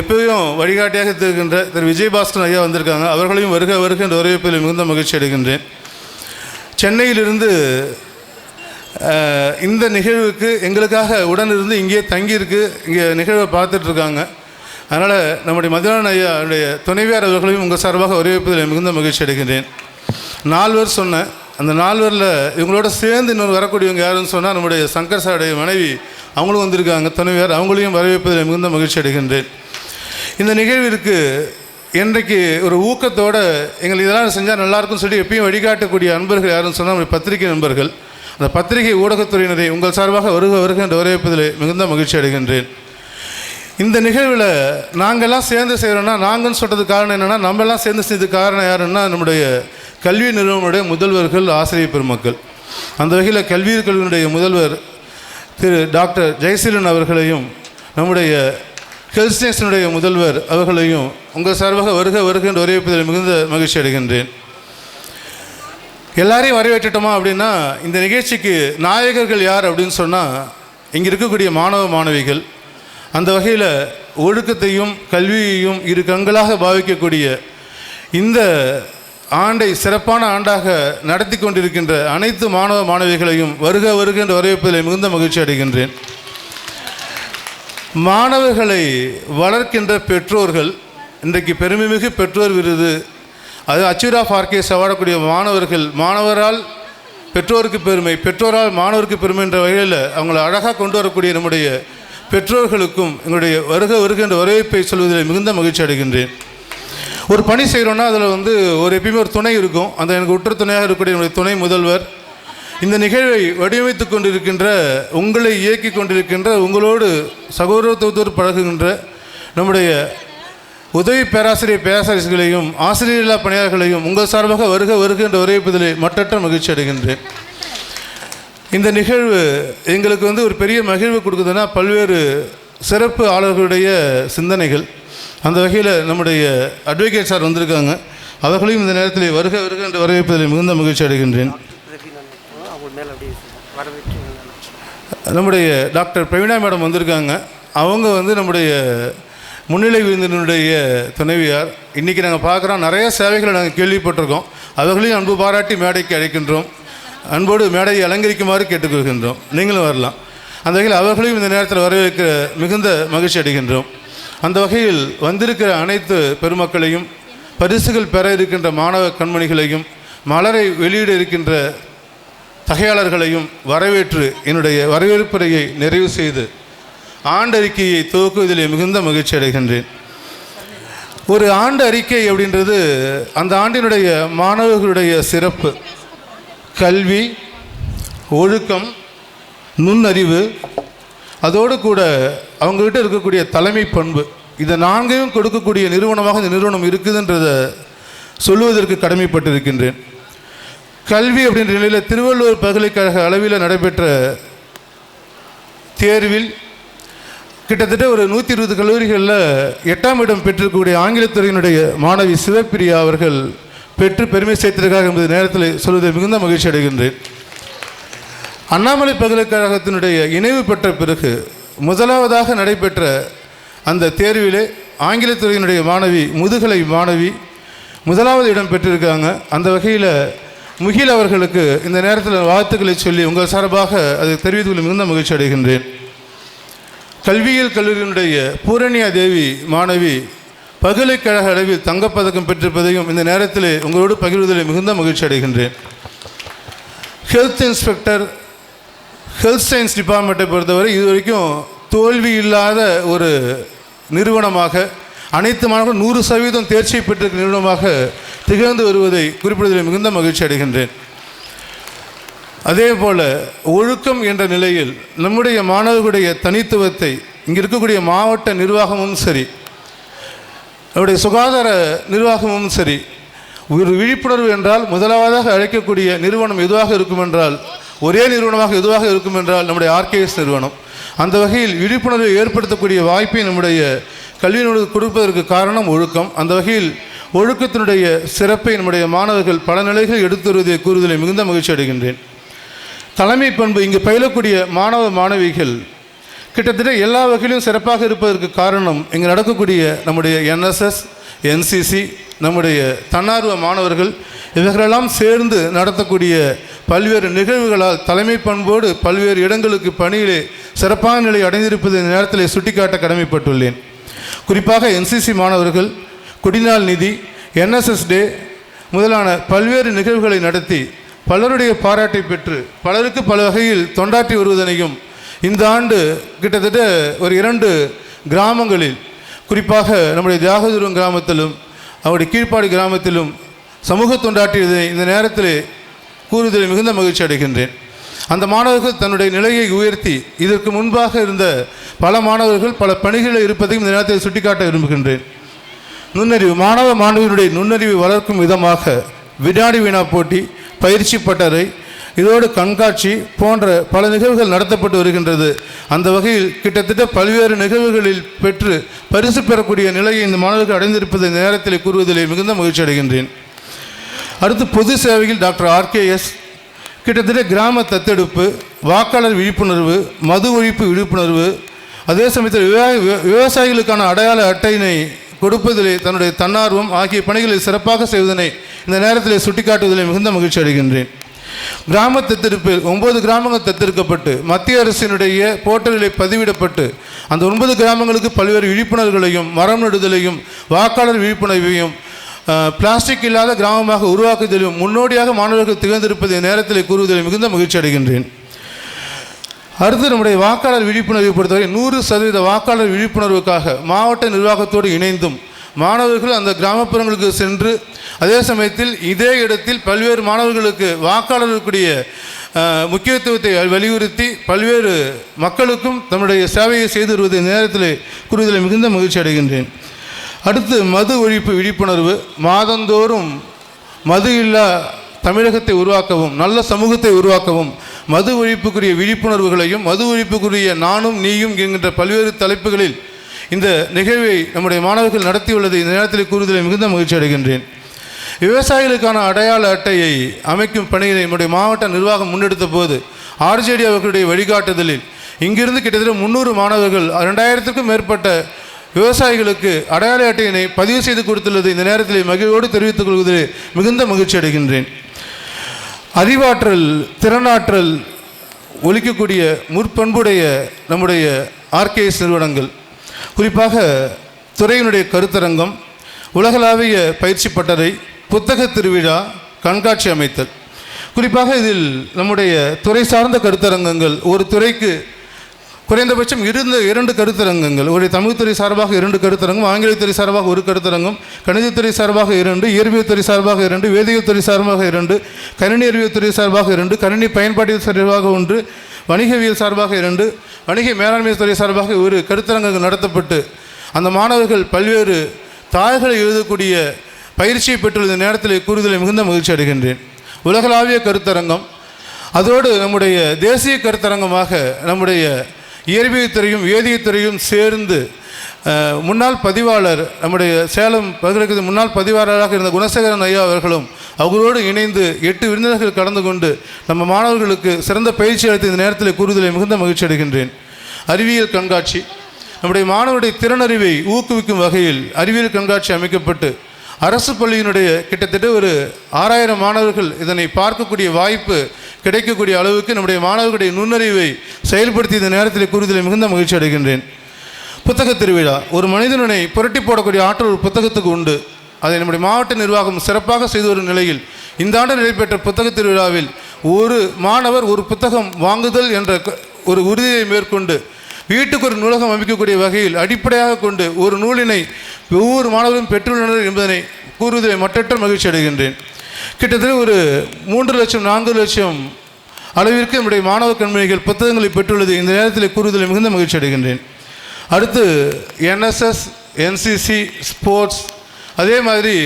எப்பயும் வழிகாட்டியாக இருக்கின்ற திரு விஜயபாஸ்கர் ஐயா வந்திருக்காங்க. அவர்களையும் வருக வருக என்று வரவேற்பதில் மிகுந்த மகிழ்ச்சி அடைகின்றேன். சென்னையிலிருந்து இந்த நிகழ்வுக்கு எங்களுக்காக உடனிருந்து இங்கே தங்கியிருக்கு, இங்கே நிகழ்வை பார்த்துட்ருக்காங்க. அதனால் நம்முடைய மதியானன் ஐயாவுடைய துணைவியார் அவர்களையும் உங்கள் சார்பாக வரவேற்பதில் மிகுந்த மகிழ்ச்சி அடைகின்றேன். 4 பேர் சொன்னேன். அந்த 4 பேரில் இவங்களோட சேர்ந்து இன்னொரு வரக்கூடியவங்க யாருன்னு சொன்னால் நம்முடைய சங்கர் சாருடைய மனைவி, அவங்களும் வந்திருக்காங்க துணைவியார். அவங்களையும் வரவேற்பதில் மிகுந்த மகிழ்ச்சி அடைகின்றேன். இந்த நிகழ்விற்கு இன்றைக்கு ஒரு ஊக்கத்தோடு எங்களுக்கு இதெல்லாம் செஞ்சால் நல்லாயிருக்குன்னு சொல்லி எப்பயும் வழிகாட்டக்கூடிய அன்பர்கள் யாருன்னு சொன்னால் நம்முடைய பத்திரிகை நண்பர்கள், அந்த பத்திரிகை ஊடகத்துறையினரை உங்கள் சார்பாக வருக வருக என்று வரவேற்பதில் மிகுந்த மகிழ்ச்சி அடைகின்றேன். இந்த நிகழ்வில் நாங்கள்லாம் சேர்ந்து செய்கிறோன்னா, நாங்கன்னு சொல்கிறதுக்கு காரணம் என்னென்னா, நம்மெல்லாம் சேர்ந்து செய்ததுக்கு காரணம் யாருன்னா நம்முடைய கல்வி நிறுவனங்களுடைய முதல்வர்கள், ஆசிரியர் பெருமக்கள். அந்த வகையில் கல்வியினுடைய முதல்வர் திரு டாக்டர் ஜெயசீலன் அவர்களையும் நம்முடைய ஹெல்ஸ்டேஷனுடைய முதல்வர் அவர்களையும் உங்கள் சார்பாக வருக வருக என்று வரவேற்பதில் மிகுந்த மகிழ்ச்சி அடைகின்றேன். எல்லாரையும் வரவேற்றுட்டோமா அப்படின்னா, இந்த நிகழ்ச்சிக்கு நாயகர்கள் யார் அப்படின்னு சொன்னால் இங்கே இருக்கக்கூடிய மாணவ மாணவிகள். அந்த வகையில் ஒழுக்கத்தையும் கல்வியையும் இரு கண்களாக பாவிக்கக்கூடிய இந்த ஆண்டை சிறப்பான ஆண்டாக நடத்தி கொண்டிருக்கின்ற அனைத்து மாணவ மாணவிகளையும் வருக வருக என்று வரவேற்பதில் மிகுந்த மகிழ்ச்சி அடைகின்றேன். மாணவர்களை வளர்க்கின்ற பெற்றோர்கள், இன்றைக்கு பெருமைமிகு பெற்றோர் விருது, அது அச்சீவர் ஆஃப் ஆர்கேஸ் அவார்டக்கூடிய மாணவர்கள், மாணவரால் பெற்றோருக்கு பெருமை, பெற்றோரால் மாணவருக்கு பெருமை என்ற வகையில் அவங்கள அழகாக கொண்டு வரக்கூடிய நம்முடைய பெற்றோர்களுக்கும் எங்களுடைய வருக வருக என்ற வரவேற்பை சொல்வதில் மிகுந்த மகிழ்ச்சி அடைகின்றேன். ஒரு பணி செய்கிறோன்னா அதில் ஒரு எப்பயுமே ஒரு துணை இருக்கும். அந்த எனக்கு உற்ற துணையாக இருக்கக்கூடிய என்னுடைய துணை முதல்வர், இந்த நிகழ்வை வடிவமைத்து கொண்டிருக்கின்ற, உங்களை இயக்கி கொண்டிருக்கின்ற, உங்களோடு சகோதரத்துவத்தோடு பழகுகின்ற நம்முடைய உதவி பேராசிரியர்களையும் ஆசிரியர்களா பணியாளர்களையும் உங்கள் சார்பாக வருக வருக என்று வரவேற்பதில் மற்றற்ற மகிழ்ச்சி அடைகின்றேன். இந்த நிகழ்வு எங்களுக்கு ஒரு பெரிய மகிழ்வு கொடுக்குதுன்னா, பல்வேறு சிறப்பு ஆளர்களுடைய சிந்தனைகள். அந்த வகையில் நம்முடைய அட்வொகேட் சார் வந்திருக்காங்க. அவர்களையும் இந்த நேரத்தில் வருக வருக என்று வரவேற்பதில் மிகுந்த மகிழ்ச்சி அடைகின்றேன். நம்முடைய டாக்டர் பிரவீணா மேடம் வந்திருக்காங்க. அவங்க நம்முடைய முன்னிலை விருந்தினுடைய துணைவியார். இன்றைக்கி நாங்கள் பார்க்குறோம், நிறைய சேவைகளை நாங்கள் கேள்விப்பட்டிருக்கோம். அவர்களையும் அன்பு பாராட்டி மேடைக்கு அழைக்கின்றோம். அன்போடு மேடையை அலங்கரிக்குமாறு கேட்டுக்கொள்கின்றோம். நீங்களும் வரலாம். அந்த வகையில் அவர்களையும் இந்த நேரத்தில் வரவேற்க மிகுந்த மகிழ்ச்சி அடைகின்றோம். அந்த வகையில் வந்திருக்கிற அனைத்து பெருமக்களையும், பரிசுகள் பெற இருக்கின்ற மாணவ கண்மணிகளையும், மலரை வெளியிட இருக்கின்ற தகையாளர்களையும் வரவேற்று என்னுடைய வரவேற்புரையை நிறைவு செய்து ஆண்டறிக்கையை துவக்குவதிலே மிகுந்த மகிழ்ச்சி அடைகின்றேன். ஒரு ஆண்டு அறிக்கை அப்படின்றது அந்த ஆண்டினுடைய மாணவர்களுடைய சிறப்பு, கல்வி, ஒழுக்கம், நுண்ணறிவு, அதோடு கூட அவங்ககிட்ட இருக்கக்கூடிய தலைமை பண்பு, இதை 4ஐயும் கொடுக்கக்கூடிய நிறுவனமாக இந்த நிறுவனம் இருக்குதுன்றதை சொல்லுவதற்கு கடமைப்பட்டிருக்கின்றேன். கல்வி அப்படின்ற நிலையில் திருவள்ளுவர் பல்கலைக்கழக அளவில் நடைபெற்ற தேர்வில் கிட்டத்தட்ட ஒரு 120 கல்லூரிகளில் 8ஆம் இடம் பெற்றிருக்கக்கூடிய ஆங்கிலத்துறையினுடைய மாணவி சிவப்பிரியா அவர்கள் பெற்று பெருமை சேர்த்திருக்காங்க என்பது நேரத்தில் சொல்வதை மிகுந்த மகிழ்ச்சி அடைகின்றேன். அண்ணாமலை பல்கலைக்கழகத்தினுடைய இணைவு பெற்ற பிறகு முதலாவதாக நடைபெற்ற அந்த தேர்விலே ஆங்கிலத்துறையினுடைய மாணவி, முதுகலை மாணவி, முதலாவது இடம் பெற்றிருக்காங்க. அந்த வகையில் முகில் அவர்களுக்கு இந்த நேரத்தில் வாழ்த்துக்களை சொல்லி உங்கள் சார்பாக அதை தெரிவித்துக் மிகுந்த மகிழ்ச்சி அடைகின்றேன். கல்வியியல் கல்லூரியினுடைய பூரணியா தேவி மாணவி பல்கலைக்கழக அளவில் தங்கப்பதக்கம் பெற்றிருப்பதையும் இந்த நேரத்தில் உங்களோடு பகிர்வதில் மிகுந்த மகிழ்ச்சி அடைகின்றேன். ஹெல்த் இன்ஸ்பெக்டர் ஹெல்த் சயின்ஸ் டிபார்ட்மெண்ட்டை பொறுத்தவரை இதுவரைக்கும் தோல்வி இல்லாத ஒரு நிறுவனமாக, அனைத்து மாணவர்களும் 100% தேர்ச்சி பெற்றிருக்கிற நிறுவனமாக திகழ்ந்து வருவதை குறிப்பிடுவதில் மிகுந்த மகிழ்ச்சி அடைகின்றேன். அதே போல் ஒழுக்கம் என்ற நிலையில் நம்முடைய மாணவர்களுடைய தனித்துவத்தை இங்கே இருக்கக்கூடிய மாவட்ட நிர்வாகமும் சரி, நம்முடைய சுகாதார நிர்வாகமும் சரி, ஒரு விழிப்புணர்வு என்றால் முதலாவதாக அழைக்கக்கூடிய நிறுவனம் எதுவாக இருக்கும் என்றால், ஒரே நிறுவனமாக எதுவாக இருக்கும் என்றால் நம்முடைய ஆர்கேஎஸ் நிறுவனம். அந்த வகையில் விழிப்புணர்வை ஏற்படுத்தக்கூடிய வாய்ப்பை நம்முடைய கல்வி நிறுவனத்துக்கு கொடுப்பதற்கு காரணம் ஒழுக்கம். அந்த வகையில் ஒழுக்கத்தினுடைய சிறப்பை நம்முடைய மாணவர்கள் பல நிலைகள் எடுத்து வருவதை கூறுவதில் மிகுந்த மகிழ்ச்சி அடைகின்றேன். தலைமை பண்பு இங்கு பயிலக்கூடிய மாணவ மாணவிகள் கிட்டத்தட்ட எல்லா வகையிலும் சிறப்பாக இருப்பதற்கு காரணம் இங்கு நடக்கக்கூடிய நம்முடைய NSS, NCC, நம்முடைய தன்னார்வ மாணவர்கள் இவர்களெல்லாம் சேர்ந்து நடத்தக்கூடிய பல்வேறு நிகழ்வுகளால் தலைமை பண்போடு பல்வேறு இடங்களுக்கு பணியிலே சிறப்பான நிலை அடைந்திருப்பது இந்த நேரத்தில் சுட்டிக்காட்ட கடமைப்பட்டுள்ளேன். குறிப்பாக NCC மாணவர்கள் குடிநாள் நிதி, NSS டே முதலான பல்வேறு நிகழ்வுகளை நடத்தி பலருடைய பாராட்டை பெற்று பலருக்கு பல வகையில் தொண்டாற்றி வருவதனையும் இந்த ஆண்டு கிட்டத்தட்ட ஒரு 2 கிராமங்களில், குறிப்பாக நம்முடைய தியாகதுரம் கிராமத்திலும் அவருடைய கீழ்ப்பாடி கிராமத்திலும் சமூக தொண்டாற்றியதை இந்த நேரத்தில் கூறுவதில் மிகுந்த மகிழ்ச்சி அடைகின்றேன். அந்த மாணவர்கள் தன்னுடைய நிலையை உயர்த்தி இதற்கு முன்பாக இருந்த பல மாணவர்கள் பல பணிகளில் இருப்பதையும் இந்த நேரத்தில் சுட்டிக்காட்ட விரும்புகின்றேன். நுண்ணறிவு மாணவ மாணவியருடைய நுண்ணறிவை வளர்க்கும் விதமாக வினாடி வினா போட்டி, பயிற்சி பட்டறை, இதோடு கண்காட்சி போன்ற பல நிகழ்வுகள் நடத்தப்பட்டு வருகின்றது. அந்த வகையில் கிட்டத்தட்ட பல்வேறு நிகழ்வுகளில் பெற்று பரிசு பெறக்கூடிய நிலையை இந்த மாணவர்கள் அடைந்திருப்பதை இந்த நேரத்தில் கூறுவதிலே மிகுந்த மகிழ்ச்சி அடைகின்றேன். அடுத்து பொது சேவையில் டாக்டர் RKS கிட்டத்தட்ட கிராம தத்தெடுப்பு, வாக்காளர் விழிப்புணர்வு, மது ஒழிப்பு விழிப்புணர்வு, அதே சமயத்தில் விவசாயிகளுக்கான அடையாள அட்டையினை கொடுப்பதிலே தன்னுடைய தன்னார்வம் ஆகிய பணிகளை சிறப்பாக செய்வதனை இந்த நேரத்தில் சுட்டிக்காட்டுவதில் மிகுந்த மகிழ்ச்சி அடைகின்றேன். கிராம தத்தெடுப்பில் 9 கிராமங்கள் தத்தெடுக்கப்பட்டு மத்திய அரசினுடைய போர்ட்டலிலே பதிவிடப்பட்டு அந்த 9 கிராமங்களுக்கு பல்வேறு விழிப்புணர்வுகளையும் மரம் நடுதலையும் வாக்காளர் விழிப்புணர்வையும் பிளாஸ்டிக் இல்லாத கிராமமாக உருவாக்குவதிலும் முன்னோடியாக மாணவர்கள் திகழ்ந்திருப்பதை நேரத்தில் கூறுவதில் மிகுந்த மகிழ்ச்சி அடைகின்றேன். அடுத்து நம்முடைய வாக்காளர் விழிப்புணர்வை பொறுத்தவரை 100% வாக்காளர் விழிப்புணர்வுக்காக மாவட்ட நிர்வாகத்தோடு இணைந்தும் மாணவர்கள் அந்த கிராமப்புறங்களுக்கு சென்று அதே சமயத்தில் இதே இடத்தில் பல்வேறு மாணவர்களுக்கு வாக்காளர்களுடைய முக்கியத்துவத்தை வலியுறுத்தி பல்வேறு மக்களுக்கும் தம்முடைய சேவையை செய்து வருவதை நேரத்தில் கூறுவதில் மிகுந்த மகிழ்ச்சி அடைகின்றேன். அடுத்து மது ஒழிப்பு விழிப்புணர்வு, மாதந்தோறும் மது இல்லா தமிழகத்தை உருவாக்கவும் நல்ல சமூகத்தை உருவாக்கவும் மது ஒழிப்புக்குரிய விழிப்புணர்வுகளையும் மது ஒழிப்புக்குரிய நானும் நீயும் என்கின்ற பல்வேறு தலைப்புகளில் இந்த நிகழ்வை நம்முடைய மாணவர்கள் நடத்தியுள்ளதை இந்த நேரத்தில் கூறுவதில் மிகுந்த மகிழ்ச்சி அடைகின்றேன். விவசாயிகளுக்கான அடையாள அட்டையை அமைக்கும் பணியை நம்முடைய மாவட்ட நிர்வாகம் முன்னெடுத்த போது RJD அவர்களுடைய வழிகாட்டுதலில் இங்கிருந்து கிட்டத்தட்ட 300 மாணவர்கள் 2000க்கும் மேற்பட்ட விவசாயிகளுக்கு அடையாள அட்டையினை பதிவு செய்து கொடுத்துள்ளது இந்த நேரத்தில் மகிழ்வோடு தெரிவித்துக் கொள்வதில் மிகுந்த மகிழ்ச்சி அடைகின்றேன். அறிவாற்றல், திறனாற்றல் ஒழிக்கக்கூடிய முற்பண்புடைய நம்முடைய RKS நிறுவனங்கள், குறிப்பாக துறையினுடைய கருத்தரங்கம், உலகளாவிய பயிற்சி பட்டறை, புத்தக திருவிழா, கண்காட்சி அமைத்தல், குறிப்பாக இதில் நம்முடைய துறை சார்ந்த கருத்தரங்கங்கள், ஒரு துறைக்கு குறைந்தபட்சம் 2 கருத்தரங்கங்கள், ஒரு தமிழ்துறை சார்பாக 2 கருத்தரங்கம், ஆங்கிலத்துறை சார்பாக 1 கருத்தரங்கம், கணிதத்துறை சார்பாக 2, இயற்பியல் துறை சார்பாக 2, வேதியியல் துறை சார்பாக 2, கணினி அறிவியல் துறை சார்பாக 2, கணினி பயன்பாட்டியல் சார்பாக 1, வணிகவியல் சார்பாக 2, வணிக மேலாண்மை துறை சார்பாக 1 கருத்தரங்கங்கள் நடத்தப்பட்டு அந்த மாணவர்கள் பல்வேறு தாள்களை எழுதக்கூடிய பயிற்சியை பெற்றுள்ள நேரத்தில் கூறுதலை மிகுந்த மகிழ்ச்சி அடைகின்றேன். உலகளாவிய கருத்தரங்கம், அதோடு நம்முடைய தேசிய கருத்தரங்கமாக நம்முடைய இயற்பியல் துறையும் வேதியியல் துறையும் சேர்ந்து முன்னாள் பதிவாளர், நம்முடைய சேலம் பல்கலைக்கழக முன்னாள் பதிவாளராக இருந்த குணசேகரன் ஐயா அவர்களும் அவர்களோடு இணைந்து 8 விருந்தினர்கள் கலந்து கொண்டு நம்ம மாணவர்களுக்கு சிறந்த பயிற்சி அளித்த இந்த நேரத்தில் கூறுதலை மிகுந்த மகிழ்ச்சி அடைகின்றேன். அறிவியல் கண்காட்சி, நம்முடைய மாணவருடைய திறனறிவை ஊக்குவிக்கும் வகையில் அறிவியல் கண்காட்சி அமைக்கப்பட்டு அரசு பள்ளியினுடைய கிட்டத்தட்ட ஒரு 6000 மாணவர்கள் இதனை பார்க்கக்கூடிய வாய்ப்பு கிடைக்கக்கூடிய அளவுக்கு நம்முடைய மாணவர்களுடைய நுண்ணறிவை செயல்படுத்தி இந்த நேரத்தில் கூறுதலை மிகுந்த மகிழ்ச்சி அடைகின்றேன். புத்தக திருவிழா. ஒரு மனிதனை புரட்டி போடக்கூடிய ஆற்றல் ஒரு புத்தகத்துக்கு உண்டு. அதை நம்முடைய மாவட்ட நிர்வாகம் சிறப்பாக செய்து வரும் நிலையில் இந்த ஆண்டு நடைபெற்ற புத்தக திருவிழாவில் ஒரு மாணவர் ஒரு புத்தகம் வாங்குதல் என்ற ஒரு உறுதியை மேற்கொண்டு வீட்டுக்கு ஒரு நூலகம் அமைக்கக்கூடிய வகையில் அடிப்படையாக கொண்டு ஒரு நூலினை ஒவ்வொரு மாணவரும் பெற்றுள்ளனர் என்பதனை கூறுவதில் மற்றற்ற மகிழ்ச்சி அடைகின்றேன். கிட்டத்தட்ட ஒரு 3 லட்சம் 4 லட்சம் அளவிற்கு நம்முடைய மாணவ கண்மணிகள் புத்தகங்களை பெற்றுள்ளது இந்த நேரத்தில் கூறுவதில் மிகுந்த மகிழ்ச்சி அடைகின்றேன். அடுத்து என்எஸ்எஸ், என்சிசி, ஸ்போர்ட்ஸ், அதே மாதிரி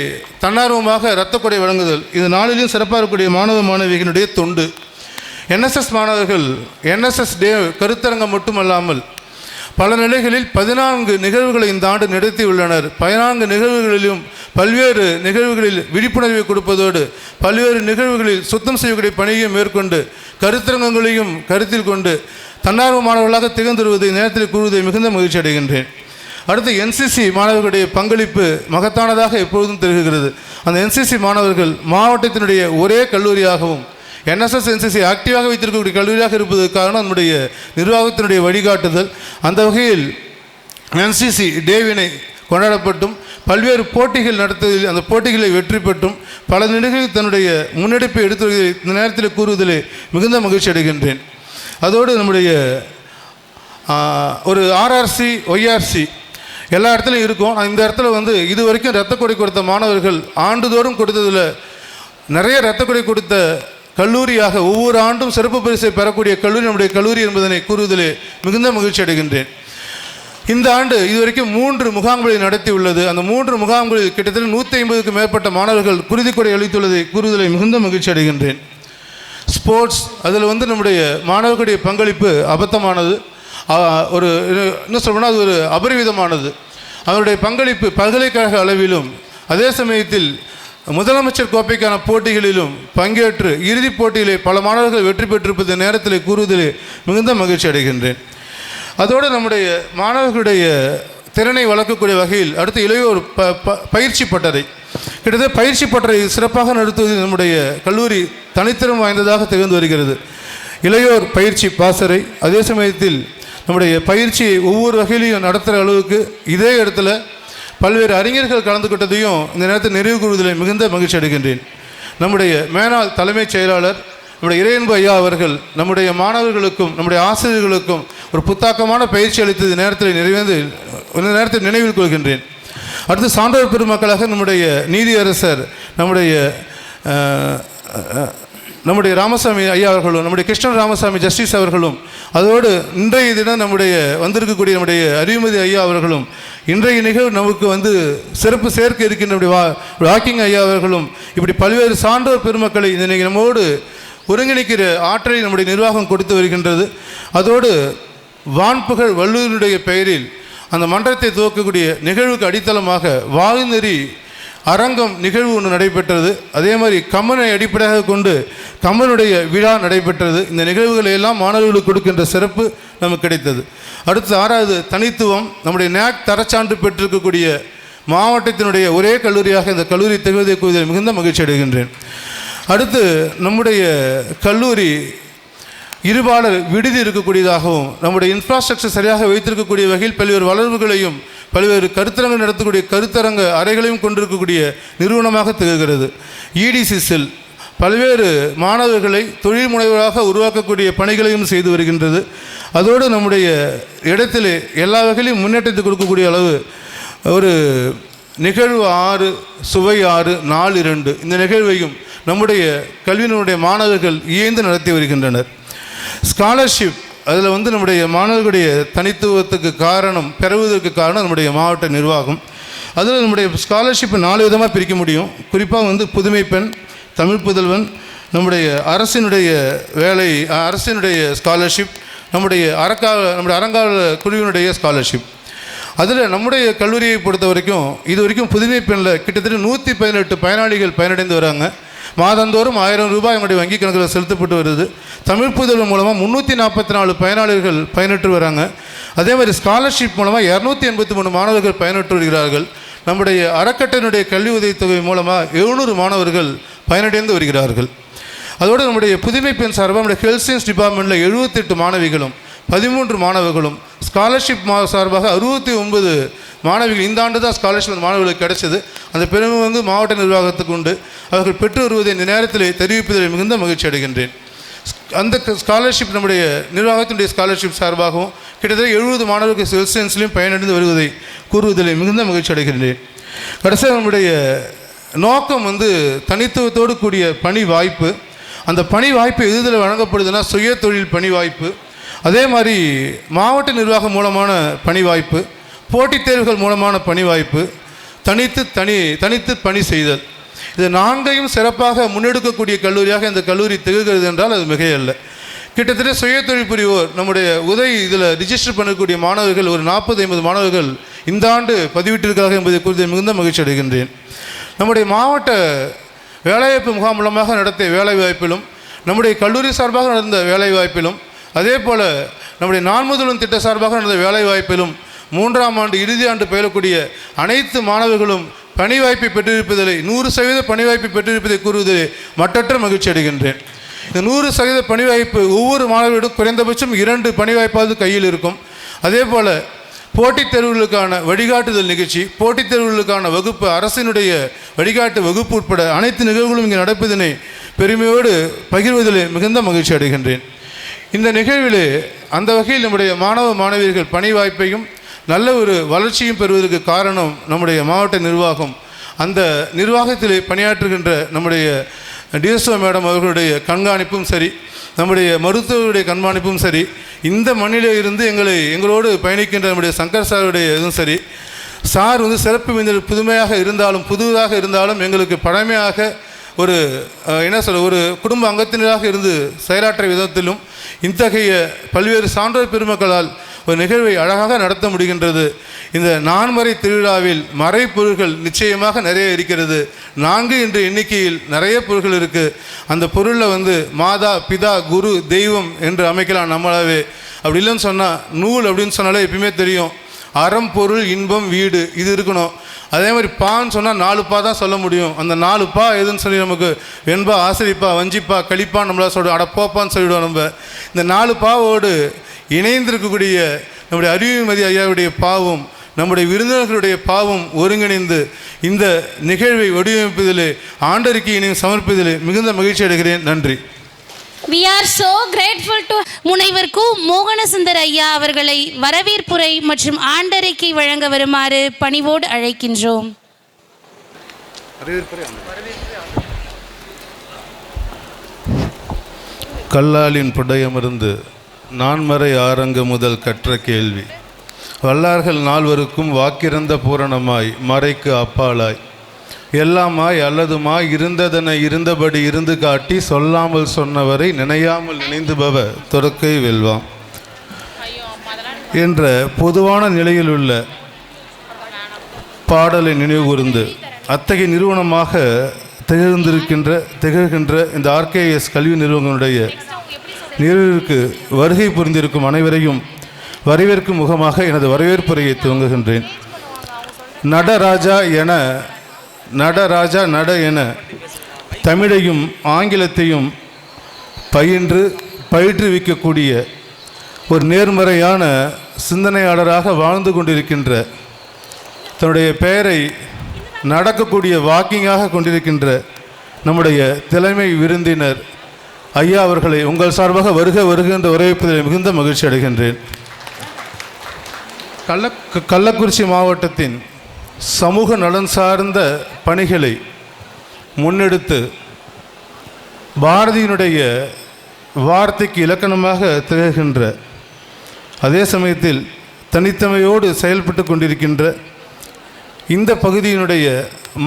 தன்னார்வமாக இரத்த கொடை வழங்குதல், இது நாளிலும் சிறப்பாக இருக்கக்கூடிய மாணவ மாணவிகளுடைய தொண்டு. என்எஸ்எஸ் மாணவர்கள் என்எஸ்எஸ் டே கருத்தரங்கம் மட்டுமல்லாமல் பல நிலைகளில் 14 நிகழ்வுகளை இந்த ஆண்டு நடத்தியுள்ளனர். 14 நிகழ்வுகளிலும் பல்வேறு நிகழ்வுகளில் விழிப்புணர்வை கொடுப்பதோடு பல்வேறு நிகழ்வுகளில் சுத்தம் செய்யக்கூடிய பணியை மேற்கொண்டு கருத்தரங்கங்களையும் கருத்தில் கொண்டு தன்னார்வ மாணவர்களாக திகழ்ந்துருவதை நேரத்தில் கூறுவதை மிகுந்த மகிழ்ச்சி அடைகின்றேன். அடுத்து என்சிசி மாணவர்களுடைய பங்களிப்பு மகத்தானதாக எப்பொழுதும் தெரிகிறது. அந்த என்சிசி மாணவர்கள் மாவட்டத்தினுடைய ஒரே கல்லூரியாகவும் என்எஸ்எஸ் என்சிசி ஆக்டிவாக வைத்திருக்கக்கூடிய கல்லூரியாக இருப்பதற்கான நம்முடைய நிர்வாகத்தினுடைய வழிகாட்டுதல். அந்த வகையில் என்சிசி டேவினை கொண்டாடப்பட்டும் பல்வேறு போட்டிகள் நடத்துவதில் அந்த போட்டிகளை வெற்றி பெற்றும் பல நிலைகளில் தன்னுடைய முன்னெடுப்பை எடுத்து இந்த நேரத்தில் கூறுவதிலே மிகுந்த மகிழ்ச்சி அடைகின்றேன். அதோடு நம்முடைய ஒரு ஆர்ஆர்சி, ஒய்ஆர்சி எல்லா இடத்துலையும் இருக்கும். இந்த இடத்துல இது வரைக்கும் இரத்த கொடை கொடுத்த மாணவர்கள் ஆண்டுதோறும் கொடுத்ததில் நிறைய இரத்த கொடை கொடுத்த கல்லூரியாக ஒவ்வொரு ஆண்டும் சிறப்பு பரிசை பெறக்கூடிய கல்லூரி நம்முடைய கல்லூரி என்பதனை கூறுவதிலே மிகுந்த மகிழ்ச்சி அடைகின்றேன். இந்த ஆண்டு இதுவரைக்கும் 3 முகாம்களை நடத்தி உள்ளது. அந்த 3 முகாம்களில் கிட்டத்தட்ட 150க்கும் மேற்பட்ட மாணவர்கள் குருதிக்கொடை அளித்துள்ளதை கூறுவதிலே மிகுந்த மகிழ்ச்சி அடைகின்றேன். ஸ்போர்ட்ஸ், அதில் நம்முடைய மாணவர்களுடைய பங்களிப்பு அபத்தமானது, ஒரு என்ன சொல்லணும்னா அது ஒரு அபரிவிதமானது. அவருடைய பங்களிப்பு பல்கலைக்கழக அளவிலும் அதே சமயத்தில் முதலமைச்சர் கோப்பைக்கான போட்டிகளிலும் பங்கேற்று இறுதிப் போட்டியிலே பல மாணவர்கள் வெற்றி பெற்றிருப்பது நேரத்தில் கூறுவதிலே மிகுந்த மகிழ்ச்சி அடைகின்றேன். அதோடு நம்முடைய மாணவர்களுடைய திறனை வளர்க்கக்கூடிய வகையில் அடுத்து இளையோர் பயிற்சி பட்டறை, கிட்டத்தட்ட பயிற்சி பட்டறை சிறப்பாக நடத்துவதில் நம்முடைய கல்லூரி தனித்திறம் வாய்ந்ததாக திகழ்ந்து வருகிறது. இளையோர் பயிற்சி பாசறை, அதே சமயத்தில் நம்முடைய பயிற்சியை ஒவ்வொரு வகையிலையும் நடத்துகிற அளவுக்கு இதே இடத்துல பல்வேறு அறிஞர்கள் கலந்துக்கிட்டதையும் இந்த நேரத்தில் நிறைவு கூறுவதில் மிகுந்த மகிழ்ச்சி அடைகின்றேன். நம்முடைய மேனாள் தலைமைச் செயலாளர் நம்முடைய இறையன்பு ஐயா அவர்கள் நம்முடைய மாணவர்களுக்கும் நம்முடைய ஆசிரியர்களுக்கும் ஒரு புத்தாக்கமான பயிற்சி அளித்தது நேரத்தில் நினைவில் கொள்கின்றேன். அடுத்து சான்றோர் பெருமக்களாக நம்முடைய நீதியரசர் நம்முடைய ராமசாமி ஐயா அவர்களும் நம்முடைய கிருஷ்ணன் ராமசாமி ஜஸ்டிஸ் அவர்களும் அதோடு இன்றைய தினம் வந்திருக்கக்கூடிய நம்முடைய அறிவுமதி ஐயா அவர்களும் இன்றைய நிகழ்வு நமக்கு சிறப்பு சேர்க்க இருக்கின்ற வாக்கிங் ஐயா அவர்களும் இப்படி பல்வேறு சான்றோர் பெருமக்களை இன்னைக்கு நம்மோடு ஒருங்கிணைக்கிற ஆற்றலை நம்முடைய நிர்வாகம் கொடுத்து வருகின்றது. அதோடு வான்புகழ் வள்ளுவனுடைய பெயரில் அந்த மன்றத்தை துவக்கக்கூடிய நிகழ்வுக்கு அடித்தளமாக வாழ்நெறி அரங்கம் நிகழ்வு ஒன்று நடைபெற்றது. அதே மாதிரி கம்மனை அடிப்படையாக கொண்டு கம்மனுடைய விழா நடைபெற்றது. இந்த நிகழ்வுகளை எல்லாம் மாணவர்களுக்கு கொடுக்கின்ற சிறப்பு நமக்கு கிடைத்தது. அடுத்து 6வது தனித்துவம், நம்முடைய NAAC தரச்சான்று பெற்றிருக்கக்கூடிய மாவட்டத்தினுடைய ஒரே கல்லூரியாக இந்த கல்லூரி திகழ்வதை கூறுவதில் மிகுந்த மகிழ்ச்சி அடைகின்றேன். அடுத்து நம்முடைய கல்லூரி இருபாலர் விடுதி இருக்கக்கூடியதாகவும் நம்முடைய இன்ஃப்ராஸ்ட்ரக்சர் சரியாக வைத்திருக்கக்கூடிய வகையில் பல்வேறு வளர்வுகளையும் பல்வேறு கருத்தரங்கு நடத்தக்கூடிய கருத்தரங்க அறைகளையும் கொண்டிருக்கக்கூடிய நிறுவனமாக திகழ்கிறது. EDCSல் பல்வேறு மாணவர்களை தொழில் முனைவராக உருவாக்கக்கூடிய பணிகளையும் செய்து வருகின்றது. அதோடு நம்முடைய இடத்திலே எல்லா வகையிலும் முன்னேற்றத்தை கொடுக்கக்கூடிய அளவு ஒரு நிகழ்வு 6 சுவை 6 4 2 இந்த நிகழ்வையும் நம்முடைய கல்வியினுடைய மாணவர்கள் இயந்து நடத்தி வருகின்றனர். ஸ்காலர்ஷிப், அதில் நம்முடைய மாணவர்களுடைய தனித்துவத்துக்கு பெறுவதற்கு காரணம் நம்முடைய மாவட்ட நிர்வாகம். அதில் நம்முடைய ஸ்காலர்ஷிப்பை 4 விதமாக பிரிக்க முடியும். குறிப்பாக புதுமை பெண், தமிழ் புதல்வன், நம்முடைய அரசினுடைய ஸ்காலர்ஷிப், நம்முடைய அறங்காவல குழுவினுடைய ஸ்காலர்ஷிப். அதில் நம்முடைய கல்லூரியை பொறுத்த வரைக்கும் இது வரைக்கும் புதுமை பெண்ணில் கிட்டத்தட்ட 118 பயனாளிகள் பயனடைந்து வராங்க. மாதந்தோறும் 1000 ரூபாய் எங்களுடைய வங்கி கணக்கில் செலுத்தப்பட்டு வருது. தமிழ் புதல்வன் மூலமாக 344 பயனாளர்கள் பயனற்று வராங்க. அதே மாதிரி ஸ்காலர்ஷிப் மூலமாக 283 மாணவர்கள் பயனற்று வருகிறார்கள். நம்முடைய அறக்கட்டளையினுடைய கல்வி உதவித்தொகை மூலமாக 700 மாணவர்கள் பயனடைந்து வருகிறார்கள். அதோடு நம்முடைய புதுமை பெண் சார்பாக நம்முடைய ஹெல்த் சயின்ஸ் டிபார்ட்மெண்ட்டில் 78 மாணவிகளும் 13 மாணவர்களும், ஸ்காலர்ஷிப் சார்பாக 69 மாணவிகள். இந்த ஆண்டு தான் ஸ்காலர்ஷிப் மாணவர்களுக்கு கிடைச்சது. அந்த பெருமை வந்து மாவட்ட நிர்வாகத்துக்கு உண்டு. அவர்கள் பெற்று வருவதை இந்த நேரத்தில் தெரிவிப்பதில் மிகுந்த மகிழ்ச்சி அடைகின்றேன். அந்த ஸ்காலர்ஷிப் நம்முடைய நிர்வாகத்தினுடைய ஸ்காலர்ஷிப் சார்பாகவும் கிட்டத்தட்ட 70 மாணவர்கள் செல்சியன்ஸ்லையும் பயனடைந்து வருவதை கூறுவதில் மிகுந்த மகிழ்ச்சி அடைகின்றேன். கடைசியாக நம்முடைய நோக்கம் வந்து தனித்துவத்தோடு கூடிய பணி வாய்ப்பு. அந்த பணி வாய்ப்பு எதில் வழங்கப்படுதுன்னா சுய தொழில் பணி வாய்ப்பு, அதே மாதிரி மாவட்ட நிர்வாகம் மூலமான பணி வாய்ப்பு, போட்டித் தேர்வுகள் மூலமான பணி வாய்ப்பு, தனித்து பணி செய்தல். இது 4ஐயும் சிறப்பாக முன்னெடுக்கக்கூடிய கல்லூரியாக இந்த கல்லூரி திகழ்கிறது என்றால் அது மிகையல்ல. கிட்டத்தட்ட சுய தொழில் புரிவோர் நம்முடைய இதில் ரிஜிஸ்டர் பண்ணக்கூடிய மாணவர்கள் ஒரு 40-50 மாணவர்கள் இந்த ஆண்டு பதிவிட்டிருக்கிறார்கள் என்பதை குறித்து மிகுந்த மகிழ்ச்சி அடைகின்றேன். நம்முடைய மாவட்ட வேலைவாய்ப்பு முகாம் மூலமாக நடத்திய வேலைவாய்ப்பிலும், நம்முடைய கல்லூரி சார்பாக நடந்த வேலைவாய்ப்பிலும், அதே போல் நம்முடைய நான் முதல்வன் திட்ட சார்பாக நடந்த வேலைவாய்ப்பிலும் 3ஆம் ஆண்டு இறுதி ஆண்டு பயிலக்கூடிய அனைத்து மாணவர்களும் பணி வாய்ப்பை பெற்றிருப்பதில் 100% பணி வாய்ப்பை பெற்றிருப்பதை கூறுவதில் மட்டற்ற மகிழ்ச்சி அடைகின்றேன். இந்த 100% பணி வாய்ப்பு ஒவ்வொரு மாணவரிடம் குறைந்தபட்சம் 2 பணி வாய்ப்பாவது கையில் இருக்கும். அதே போல் போட்டித் தேர்வுகளுக்கான வழிகாட்டுதல் நிகழ்ச்சி, போட்டித் தேர்வுகளுக்கான வகுப்பு, அரசினுடைய வழிகாட்டு வகுப்பு உட்பட அனைத்து நிகழ்வுகளும் இங்கே நடப்பதனை பெருமையோடு பகிர்வதில் மிகுந்த மகிழ்ச்சி அடைகின்றேன். இந்த நிகழ்வில் அந்த வகையில் நம்முடைய மாணவ மாணவியர்கள் பணி வாய்ப்பையும் நல்ல ஒரு வளர்ச்சியும் பெறுவதற்கு காரணம் நம்முடைய மாவட்ட நிர்வாகம். அந்த நிர்வாகத்தில் பணியாற்றுகின்ற நம்முடைய டிஎஸ்ஓ மேடம் அவர்களுடைய கண்காணிப்பும் சரி, நம்முடைய மருத்துவருடைய கண்காணிப்பும் சரி, இந்த மண்ணிலே இருந்து எங்களோடு பயணிக்கின்ற நம்முடைய சங்கர் சாருடைய இதுவும் சரி, சார் வந்து சிறப்பு விருந்தினர் புதுதாக இருந்தாலும் எங்களுக்கு பழமையாக ஒரு ஒரு குடும்ப அங்கத்தினராக இருந்து செயலாற்ற விதத்திலும் இத்தகைய பல்வேறு சான்றோர் பெருமக்களால் ஒரு நிகழ்வை அழகாக நடத்த முடிகின்றது. இந்த 4 திருவிழாவில் மறைப்பொருள்கள் நிச்சயமாக நிறைய இருக்கிறது. 4 என்ற எண்ணிக்கையில் நிறைய பொருள்கள் இருக்குது. அந்த பொருளில் வந்து மாதா, பிதா, குரு, தெய்வம் என்று அமைக்கலாம் நம்மளாவே. அப்படி இல்லைன்னு சொன்னால் நூல் அப்படின்னு சொன்னாலே எப்பயுமே தெரியும், அறம், பொருள், இன்பம், வீடு, இது இருக்கணும். அதே மாதிரி பான்னு சொன்னால் 4 பா தான் சொல்ல முடியும். அந்த 4 பா எதுன்னு சொல்லி நமக்கு வெண்பா, ஆசிரிப்பா, வஞ்சிப்பா, கழிப்பான்னு நம்மளா சொல்லுவோம், அடப்போப்பான்னு சொல்லிவிடுவோம். நம்ம இந்த 4 பாவோடு இணைந்திருக்கக்கூடிய நம்முடைய அறிவுமதி ஐயாவுடைய பாவம், நம்முடைய விருந்தினர்களுடைய பாவம் ஒருங்கிணைந்து இந்த நிகழ்வை வடிவமைப்பதிலே ஆண்டறிக்கையினையும் சமர்ப்பதிலே மிகுந்த மகிழ்ச்சி அடைகிறேன். நன்றி. We are so grateful to முனைவர் கு மோகனசுந்தர் ஐயா அவர்களை வரவேற்புரை மற்றும் ஆண்டறிக்கை வழங்க வருமாறு பணிவோடு அழைக்கின்றோம். கல்லாலின் புடையமிருந்து நான்மறை ஆரங்க முதல் கற்ற கேள்வி, வல்லார்கள் 4வருக்கும் வாக்கிறந்த பூரணமாய் மறைக்கு அப்பாலாய் எல்லாமாய் அல்லதுமாய் இருந்ததனை இருந்தபடி இருந்து காட்டி சொல்லாமல் சொன்னவரை நினையாமல் நினைந்துபவ தொடக்கை வெல்வாம் என்ற பொதுவான நிலையில் உள்ள பாடலை நினைவுகூர்ந்து அத்தகைய நிறுவனமாக திகழ்கின்ற இந்த ஆர்கேஎஸ் கல்வி நிறுவனங்களுடைய நிறைவுக்கு வருகை புரிந்திருக்கும் அனைவரையும் வரவேற்கும் முகமாக எனது வரவேற்புரையை துவங்குகின்றேன். நட என தமிழையும் ஆங்கிலத்தையும் பயிற்றுவிக்கக்கூடிய ஒரு நேர்மறையான சிந்தனையாளராக வாழ்ந்து கொண்டிருக்கின்ற, தன்னுடைய பெயரை நடக்கக்கூடிய வாக்கிங்காக கொண்டிருக்கின்ற நம்முடைய தலைமை விருந்தினர் ஐயா அவர்களை உங்கள் சார்பாக வருக என்று வரவேற்பதில் மிகுந்த மகிழ்ச்சி அடைகின்றேன். கள்ளக்குறிச்சி மாவட்டத்தின் சமூக நலன் சார்ந்த பணிகளை முன்னெடுத்து பாரதியினுடைய வார்த்தைக்கு இலக்கணமாக திகழ்கின்ற, அதே சமயத்தில் தனித்தமையோடு செயல்பட்டு கொண்டிருக்கின்ற இந்த பகுதியினுடைய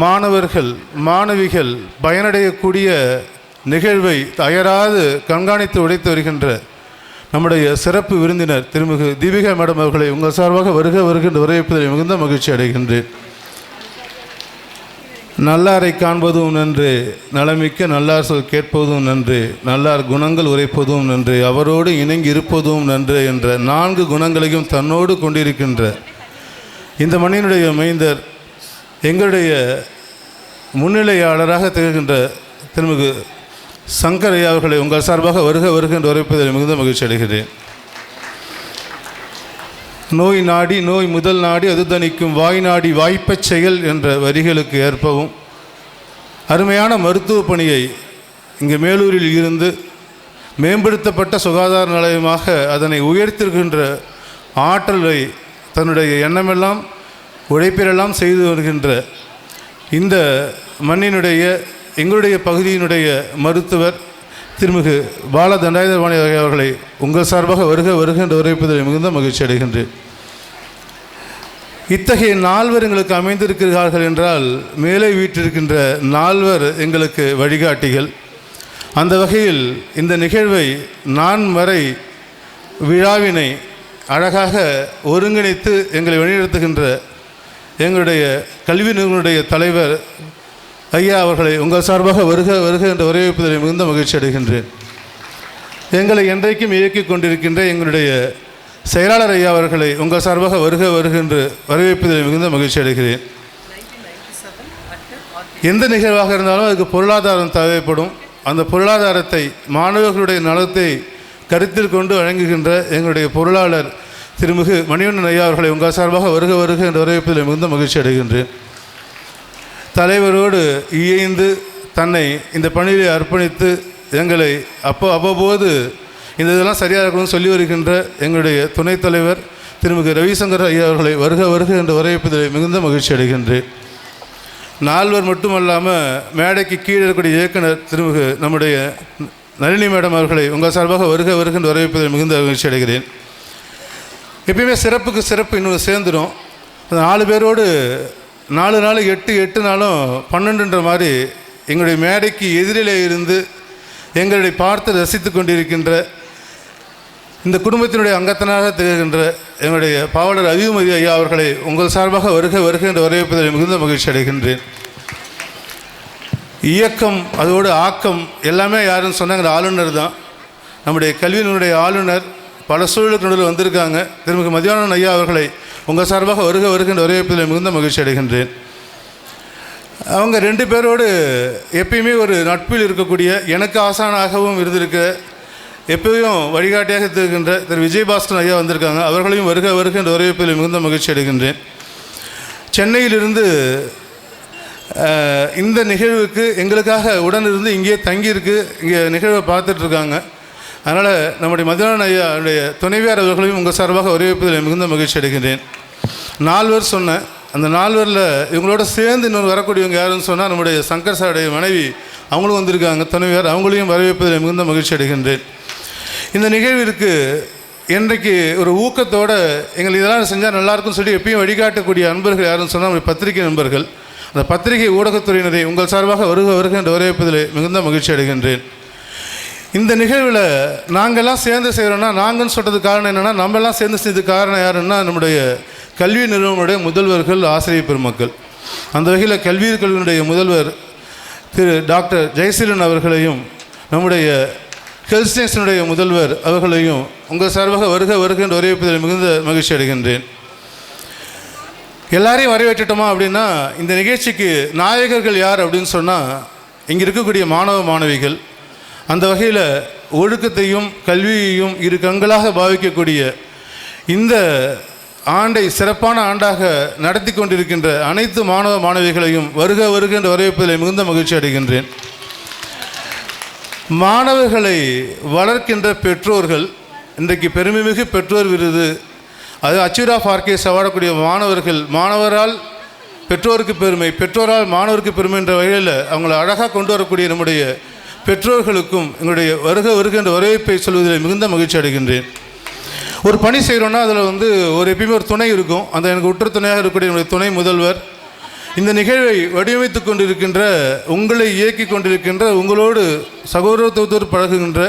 மாணவர்கள் மாணவிகள் பயனடையக்கூடிய நிகழ்வை அயராது கண்காணித்து உடைத்து வருகின்ற நம்முடைய சிறப்பு விருந்தினர் திருமிகு தீபிகா மேடம் அவர்களை உங்கள் சார்பாக வருகின்ற வரவேற்பதில் மிகுந்த மகிழ்ச்சி அடைகின்றேன். நல்லாரை காண்பதும் நன்று, நலமிக்க நல்லார் சொல் கேட்பதும் நன்று, நல்லார் குணங்கள் உரைப்பதும் நன்று, அவரோடு இணங்கி இருப்பதும் நன்று என்ற 4 குணங்களையும் தன்னோடு கொண்டிருக்கின்ற இந்த மண்ணினுடைய மைந்தர், எங்களுடைய முன்னிலையாளராக திகழ்கின்ற திருமிகு சங்கர் ஐயா அவர்களை உங்கள் சார்பாக வருகின்ற வரவேற்பதில் மிகுந்த மகிழ்ச்சி அடைகிறேன். நோய் நாடி நோய் முதல் நாடி அது தணிக்கும் வாய் நாடி வாய்ப்பச் செயல் என்ற வரிகளுக்கு ஏற்பவும் அருமையான மருத்துவ பணியை இங்கே மேலூரில் இருந்து மேம்படுத்தப்பட்ட சுகாதார நிலையமாக அதனை உயர்த்திருக்கின்ற ஆற்றலை தன்னுடைய எண்ணமெல்லாம் உழைப்பிலெல்லாம் செய்து வருகின்ற இந்த மண்ணினுடைய எங்களுடைய பகுதியினுடைய மருத்துவர் திருமிகு பால தண்டாயுதபாணி அவர்களை உங்கள் சார்பாக வருக என்று உரைப்பதில் மிகுந்த மகிழ்ச்சி அடைகின்றேன். இத்தகைய நால்வர் எங்களுக்கு அமைந்திருக்கிறார்கள் என்றால் மேலே வீற்றிருக்கின்ற நால்வர் எங்களுக்கு வழிகாட்டிகள். அந்த வகையில் இந்த நிகழ்வை நான்மறை விழாவினை அழகாக ஒருங்கிணைத்து எங்களை வழிநடத்துகின்ற எங்களுடைய கல்வி நிறுவனுடைய தலைவர் ஐயா அவர்களை உங்கள் சார்பாக வருக என்று வரவேற்பதில் மிகுந்த மகிழ்ச்சி அடைகின்றேன். எங்களை என்றைக்கும் இயக்கிக் கொண்டிருக்கின்ற எங்களுடைய செயலாளர் ஐயா அவர்களை உங்கள் சார்பாக வருக என்று வரவேற்பதில் மிகுந்த மகிழ்ச்சி அடைகிறேன். எந்த நிகழ்வாக இருந்தாலும் அதுக்கு பொருளாதாரம் தேவைப்படும். அந்த பொருளாதாரத்தை மாணவர்களுடைய நலத்தை கருத்தில் கொண்டு வழங்குகின்ற எங்களுடைய பொருளாளர் திருமிகு மணிவண்ணன் ஐயா அவர்களை உங்கள் சார்பாக வருக என்று வரவேற்பதில் மிகுந்த மகிழ்ச்சி அடைகின்றேன். தலைவரோடு இயைந்து தன்னை இந்த பணியை அர்ப்பணித்து எங்களை அவ்வப்போது இந்த இதெல்லாம் சரியாக இருக்கணும்னு சொல்லி வருகின்ற எங்களுடைய துணைத் தலைவர் திருமிகு ரவிசங்கர் ஐயா அவர்களை வருக என்று வரவேற்பதில் மிகுந்த மகிழ்ச்சி அடைகின்றேன். நால்வர் மட்டுமல்லாமல் மேடைக்கு கீழே இருக்கக்கூடிய இயக்குனர் திருமிகு நம்முடைய நளினி மேடம் அவர்களை உங்கள் சார்பாக வருக என்று வரவேற்பதில் மிகுந்த மகிழ்ச்சி அடைகிறேன். எப்பயுமே சிறப்புக்கு சிறப்பு இன்னும் சேர்ந்துடும். அந்த 4 பேரோடு 4 நாள் 8 நாளும் 12ன்ற மாதிரி எங்களுடைய மேடைக்கு எதிரிலே இருந்து எங்களை பார்த்து ரசித்து கொண்டிருக்கின்ற இந்த குடும்பத்தினுடைய அங்கத்தனாக திகழ்கின்ற எங்களுடைய பாவலர் அபிமதி ஐயா அவர்களை உங்கள் சார்பாக வருக என்று வரவேற்பதில் மிகுந்த மகிழ்ச்சி அடைகின்றேன். இயக்கம் அதோடு ஆக்கம் எல்லாமே யாருன்னு சொன்னாங்க, ஆளுநர் தான். நம்முடைய கல்வியினுடைய ஆளுநர் பல சூழலுக்கு நடுவில் வந்திருக்காங்க. திருமிகு மதியானன் ஐயா அவர்களை உங்கள் சார்பாக வருக என்று வரவேற்பதில் மிகுந்த மகிழ்ச்சி அடைகின்றேன். அவங்க 2 பேரோடு எப்பயுமே ஒரு நட்பில் இருக்கக்கூடிய எனக்கு ஆசானாகவும் இருந்திருக்க எப்பயும் வழிகாட்டியாக இருக்கின்ற திரு விஜயபாஸ்கர் ஐயா வந்திருக்காங்க. அவர்களையும் வருக என்று வரவேற்பதில் மிகுந்த மகிழ்ச்சி அடைகின்றேன். சென்னையிலிருந்து இந்த நிகழ்வுக்கு எங்களுக்காக உடனிருந்து இங்கே தங்கியிருக்கு, இங்கே நிகழ்வை பார்த்துட்ருக்காங்க. அதனால் நம்முடைய மதியானன் ஐயாவுடைய துணைவியார் அவர்களையும் உங்கள் சார்பாக வரவேற்பதில் மிகுந்த மகிழ்ச்சி அடைகின்றேன். 4 பேர் சொன்னேன். அந்த 4 பேரில் இவங்களோட சேர்ந்து இன்னொரு வரக்கூடியவங்க யாருன்னு சொன்னால் நம்முடைய சங்கர் சாருடைய மனைவி அவங்களும் வந்திருக்காங்க துணைவியார். அவங்களையும் வரவேற்பதில் மிகுந்த மகிழ்ச்சி அடைகின்றேன். இந்த நிகழ்விற்கு இன்றைக்கு ஒரு ஊக்கத்தோடு எங்களுக்கு இதெல்லாம் செஞ்சால் நல்லாயிருக்குன்னு சொல்லி எப்பயும் வழிகாட்டக்கூடிய அன்பர்கள் யாருன்னு சொன்னால் நம்முடைய பத்திரிகை நண்பர்கள், அந்த பத்திரிகை ஊடகத்துறையினரை உங்கள் சார்பாக வருக என்று வரவேற்பதில் மிகுந்த மகிழ்ச்சி அடைகின்றேன். இந்த நிகழ்வில் நாங்கள்லாம் சேர்ந்து செய்கிறோன்னா, நாங்கள்னு சொல்கிறதுக்கு காரணம் என்னென்னா, நம்மெல்லாம் சேர்ந்து செய்ததுக்கு காரணம் யாருன்னா நம்முடைய கல்வி நிறுவனங்களுடைய முதல்வர்கள், ஆசிரியர் பெருமக்கள். அந்த வகையில் கல்வியினுடைய முதல்வர் திரு டாக்டர் ஜெயசீலன் அவர்களையும் நம்முடைய ஹெல்த் ஸ்டேஷனுடைய முதல்வர் அவர்களையும் உங்கள் சார்பாக வருக என்று வரவேற்பதில் மிகுந்த மகிழ்ச்சி அடைகின்றேன். எல்லாரையும் வரவேற்றுட்டோமா அப்படின்னா, இந்த நிகழ்ச்சிக்கு நாயகர்கள் யார் அப்படின்னு சொன்னால் இங்கே இருக்கக்கூடிய மாணவ மாணவிகள். அந்த வகையில் ஒழுக்கத்தையும் கல்வியையும் இரு கண்களாக பாவிக்கக்கூடிய இந்த ஆண்டை சிறப்பான ஆண்டாக நடத்தி கொண்டிருக்கின்ற அனைத்து மாணவ மாணவிகளையும் வருக என்று வரவேற்பதில் மிகுந்த மகிழ்ச்சி அடைகின்றேன். மாணவர்களை வளர்க்கின்ற பெற்றோர்கள், இன்றைக்கு பெருமைமிகு பெற்றோர் விருது, அது அச்சீவர் ஆஃப் ஆர்கேஸ் அவார்டக்கூடிய மாணவர்கள், மாணவரால் பெற்றோருக்கு பெருமை, பெற்றோரால் மாணவருக்கு பெருமை என்ற வகையில் அவங்களை அழகாக கொண்டு வரக்கூடிய நம்முடைய பெற்றோர்களுக்கும் எங்களுடைய வருக என்ற வரவேற்பை சொல்வதில் மிகுந்த மகிழ்ச்சி அடைகின்றேன். ஒரு பணி செய்கிறோன்னா அதில் எப்பயுமே ஒரு துணை இருக்கும். அந்த எனக்கு உற்ற துணையாக இருக்கக்கூடிய என்னுடைய துணை முதல்வர், இந்த நிகழ்வை வடிவமைத்து கொண்டிருக்கின்ற, உங்களை இயக்கி கொண்டிருக்கின்ற, உங்களோடு சகோதரத்துவத்தோடு பழகுகின்ற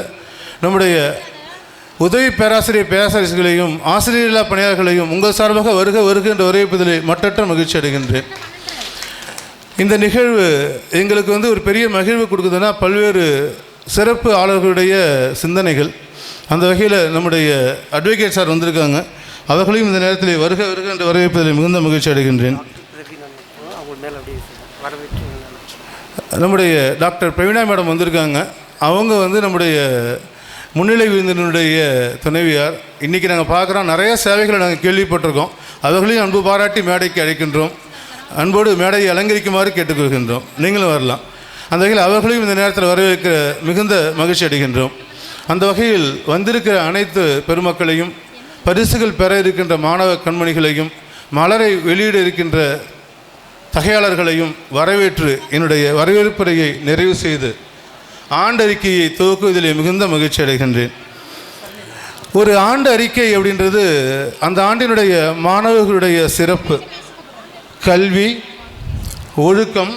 நம்முடைய உதவி பேராசிரியர்களையும் ஆசிரியர்களா பணியாளர்களையும் உங்கள் சார்பாக வருக என்று வரவேற்பதில் மட்டற்ற மகிழ்ச்சி அடைகின்றேன். இந்த நிகழ்வு எங்களுக்கு ஒரு பெரிய மகிழ்வு கொடுக்குதுன்னா பல்வேறு சிறப்பு ஆளர்களுடைய சிந்தனைகள். அந்த வகையில் நம்முடைய அட்வொகேட் சார் வந்திருக்காங்க. அவர்களையும் இந்த நேரத்தில் வருக என்று வரவேற்பதில் மிகுந்த மகிழ்ச்சி அடைகின்றேன். நம்முடைய டாக்டர் பிரவீனா மேடம் வந்திருக்காங்க. அவங்க நம்முடைய முன்னிலை விருந்தினுடைய துணைவியார். இன்றைக்கி நாங்கள் பார்க்குறோம், நிறைய சேவைகளை நாங்கள் கேள்விப்பட்டிருக்கோம். அவர்களையும் அன்பு பாராட்டி மேடைக்கு அழைக்கின்றோம். அன்போடு மேடையை அலங்கரிக்குமாறு கேட்டுக்கொள்கின்றோம். நீங்களும் வரலாம். அந்த வகையில் அவர்களையும் இந்த நேரத்தில் வரவேற்க மிகுந்த மகிழ்ச்சி அடைகின்றோம். அந்த வகையில் வந்திருக்கிற அனைத்து பெருமக்களையும், பரிசுகள் பெற இருக்கின்ற மாணவ கண்மணிகளையும், மலரை வெளியிட இருக்கின்ற தகையாளர்களையும் வரவேற்று என்னுடைய வரவேற்புரையை நிறைவு செய்து ஆண்டறிக்கையை துவக்குவதிலே மிகுந்த மகிழ்ச்சி அடைகின்றேன். ஒரு ஆண்டு அறிக்கை அப்படின்றது அந்த ஆண்டினுடைய மாணவர்களுடைய சிறப்பு, கல்வி, ஒழுக்கம்,